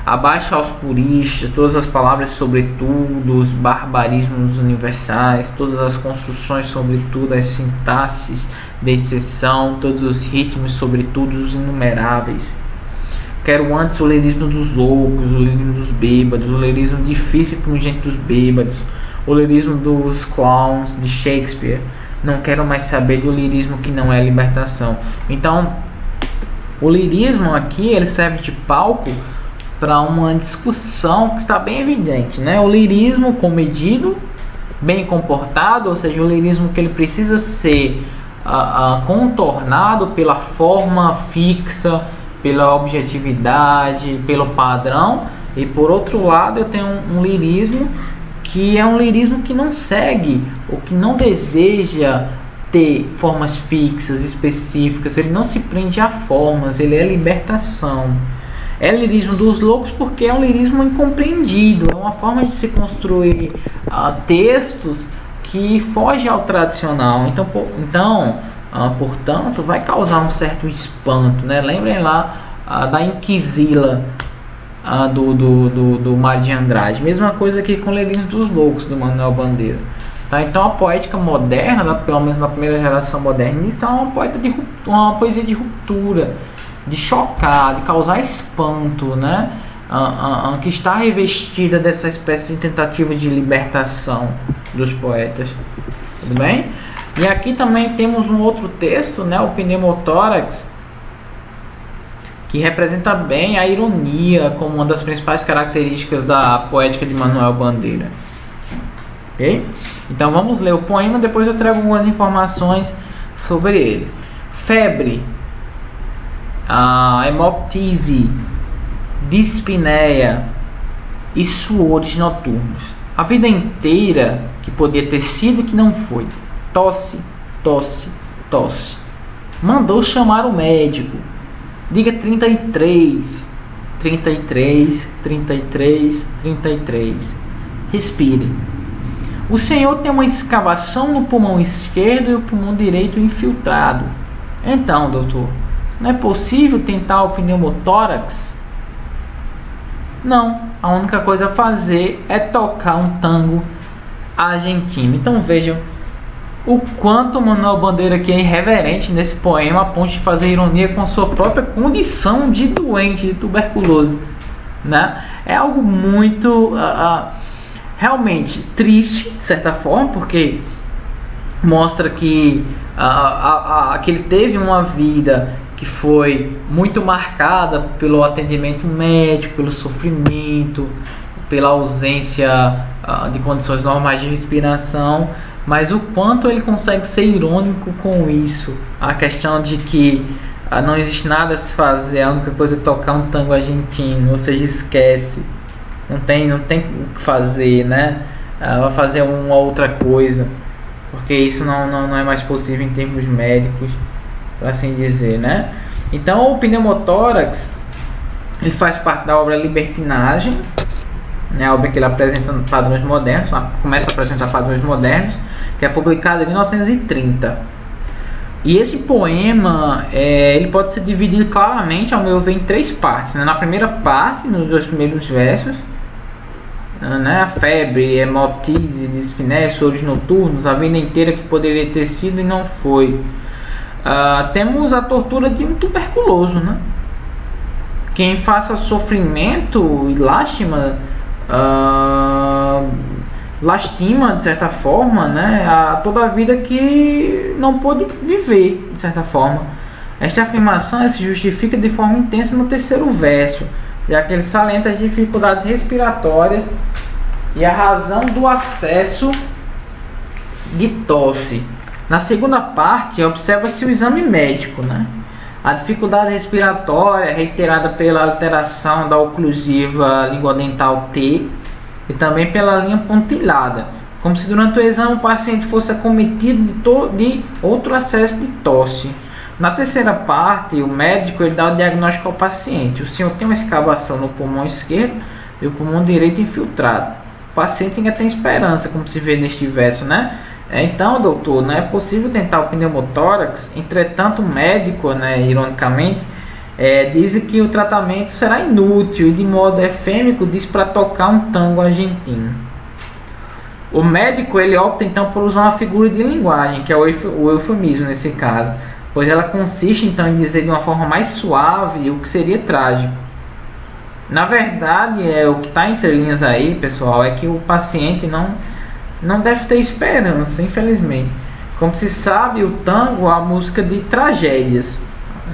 abaixo aos puristas, todas as palavras sobretudo, os barbarismos universais, todas as construções sobretudo, as sintaxes de exceção, todos os ritmos sobretudo, os inumeráveis. Quero antes o lirismo dos loucos, o lirismo dos bêbados, o lirismo difícil e pungente dos bêbados, o lirismo dos clowns de Shakespeare. Não quero mais saber do lirismo que não é libertação. Então, o lirismo aqui ele serve de palco para uma discussão que está bem evidente, né? O lirismo comedido, bem comportado, ou seja, o lirismo que ele precisa ser contornado pela forma fixa, pela objetividade, pelo padrão. E por outro lado eu tenho um lirismo que é um lirismo que não segue, ou que não deseja ter formas fixas, específicas. Ele não se prende a formas, ele é libertação. É lirismo dos loucos porque é um lirismo incompreendido, é uma forma de se construir textos que foge ao tradicional. Portanto, vai causar um certo espanto, né? Lembrem lá da Inquisila do Mário de Andrade. Mesma coisa aqui com o lirismo dos loucos do Manuel Bandeira. Tá? Então a poética moderna, pelo menos na primeira geração modernista, é uma poesia de ruptura, de chocar, de causar espanto, né? Que está revestida dessa espécie de tentativa de libertação dos poetas. Tudo bem? E aqui também temos um outro texto, né? O Pneumotórax, que representa bem a ironia como uma das principais características da poética de Manuel Bandeira. Ok? Então vamos ler o poema, depois eu trago algumas informações sobre ele. Febre, hemoptise, dispneia e suores noturnos. A vida inteira que podia ter sido que não foi. Tosse, tosse, tosse. Mandou chamar o médico. Diga 33, 33, 33, 33. Respire. O senhor tem uma escavação no pulmão esquerdo e o pulmão direito infiltrado. Então, doutor, não é possível tentar o pneumotórax? Não, a única coisa a fazer é tocar um tango argentino. Então vejam o quanto o Manuel Bandeira aqui é irreverente nesse poema, a ponto de fazer ironia com a sua própria condição de doente, de tuberculose, né? É algo muito realmente triste, de certa forma, porque mostra que ele teve uma vida que foi muito marcada pelo atendimento médico, pelo sofrimento, pela ausência de condições normais de respiração, mas o quanto ele consegue ser irônico com isso, a questão de que não existe nada a se fazer, a única coisa é tocar um tango argentino, ou seja, esquece, não tem o que fazer, né? Vai fazer uma outra coisa, porque isso não é mais possível em termos médicos, por assim dizer, né? Então o Pneumotórax ele faz parte da obra Libertinagem, né? A obra que ele apresenta padrões modernos, começa a apresentar padrões modernos, que é publicada em 1930. E esse poema ele pode ser dividido claramente, ao meu ver, em três partes, né? Na primeira parte, nos dois primeiros versos, né? A febre, hemoptise, dispneia, suores noturnos, a vida inteira que poderia ter sido e não foi. Temos a tortura de um tuberculoso, né? Quem faça sofrimento e lástima, lastima de certa forma, né? Toda a vida que não pôde viver, de certa forma. Esta afirmação se justifica de forma intensa no terceiro verso, já que ele salienta as dificuldades respiratórias e a razão do acesso de tosse. Na segunda parte, observa-se o exame médico, né? A dificuldade respiratória reiterada pela alteração da oclusiva linguodental T e também pela linha pontilhada, como se durante o exame o paciente fosse acometido de outro acesso de tosse. Na terceira parte, o médico ele dá o diagnóstico ao paciente. O senhor tem uma escavação no pulmão esquerdo e o pulmão direito infiltrado. O paciente ainda tem esperança, como se vê neste verso, né? Então, doutor, não é possível tentar o pneumotórax. Entretanto, o médico, né, ironicamente, diz que o tratamento será inútil e de modo efêmico diz para tocar um tango argentino. O médico ele opta então por usar uma figura de linguagem, que é o eufemismo nesse caso, pois ela consiste então em dizer de uma forma mais suave o que seria trágico. Na verdade, o que está entre linhas aí, pessoal, é que o paciente não deve ter esperança, infelizmente. Como se sabe, o tango é a música de tragédias,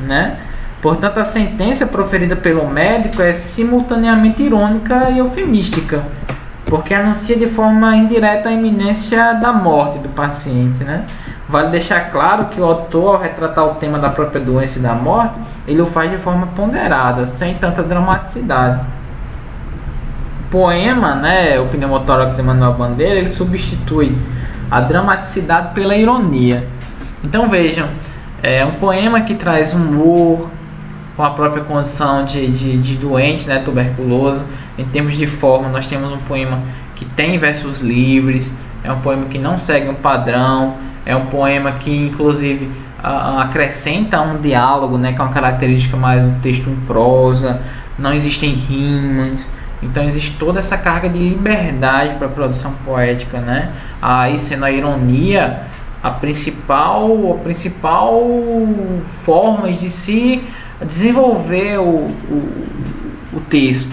né? Portanto, a sentença proferida pelo médico é simultaneamente irônica e eufemística, porque anuncia de forma indireta a iminência da morte do paciente, né? Vale deixar claro que o autor, ao retratar o tema da própria doença e da morte, ele o faz de forma ponderada, sem tanta dramaticidade. O poema, né, o Pneumotórax de Manuel Bandeira, ele substitui a dramaticidade pela ironia. Então vejam, é um poema que traz humor com a própria condição de doente, né, tuberculoso. Em termos de forma, nós temos um poema que tem versos livres, é um poema que não segue um padrão, é um poema que inclusive acrescenta um diálogo, né, que é uma característica mais do texto em prosa, não existem rimas, então existe toda essa carga de liberdade para a produção poética, né? Aí sendo a ironia a principal forma de se desenvolver o texto,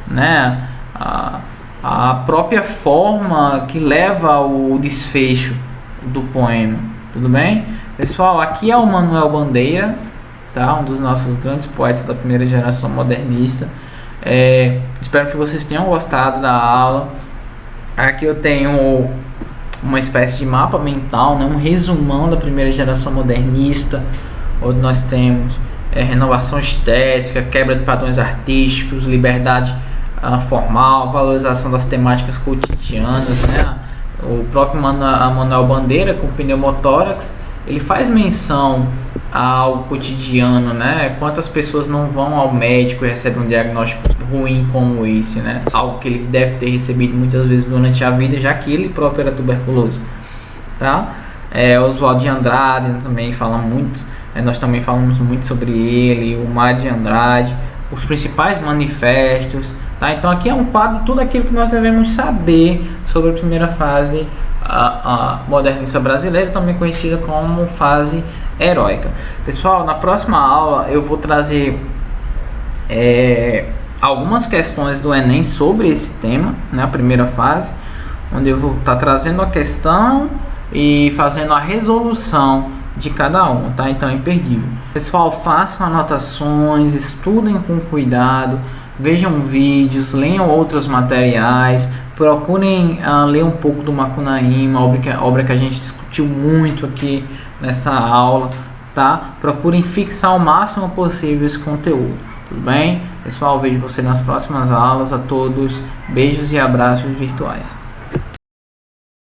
né? A própria forma que leva ao desfecho do poema, tudo bem? Pessoal, aqui é o Manuel Bandeira, tá? Um dos nossos grandes poetas da primeira geração modernista. Espero que vocês tenham gostado da aula. Aqui eu tenho uma espécie de mapa mental, né? Um resumão da primeira geração modernista, onde nós temos renovação estética, quebra de padrões artísticos, liberdade formal, valorização das temáticas cotidianas, né? O próprio Manuel Bandeira, com o Pneumotórax, ele faz menção ao cotidiano, né? Quantas pessoas não vão ao médico e recebem um diagnóstico ruim como esse, né? Algo que ele deve ter recebido muitas vezes durante a vida, já que ele próprio era tuberculoso, tá? Oswald de Andrade também fala muito, nós também falamos muito sobre ele, o Mário de Andrade, os principais manifestos, tá? Então aqui é um quadro de tudo aquilo que nós devemos saber sobre a primeira fase a modernista brasileira, também conhecida como fase heróica. Pessoal, na próxima aula eu vou trazer algumas questões do Enem sobre esse tema, né, a primeira fase, onde eu vou estar trazendo a questão e fazendo a resolução de cada uma, tá? Então é imperdível. Pessoal, façam anotações, estudem com cuidado, vejam vídeos, leiam outros materiais, procurem ler um pouco do Macunaíma, obra que a gente discutiu muito aqui nessa aula, tá? Procurem fixar o máximo possível esse conteúdo, tudo bem? Pessoal, vejo você nas próximas aulas. A todos, beijos e abraços virtuais.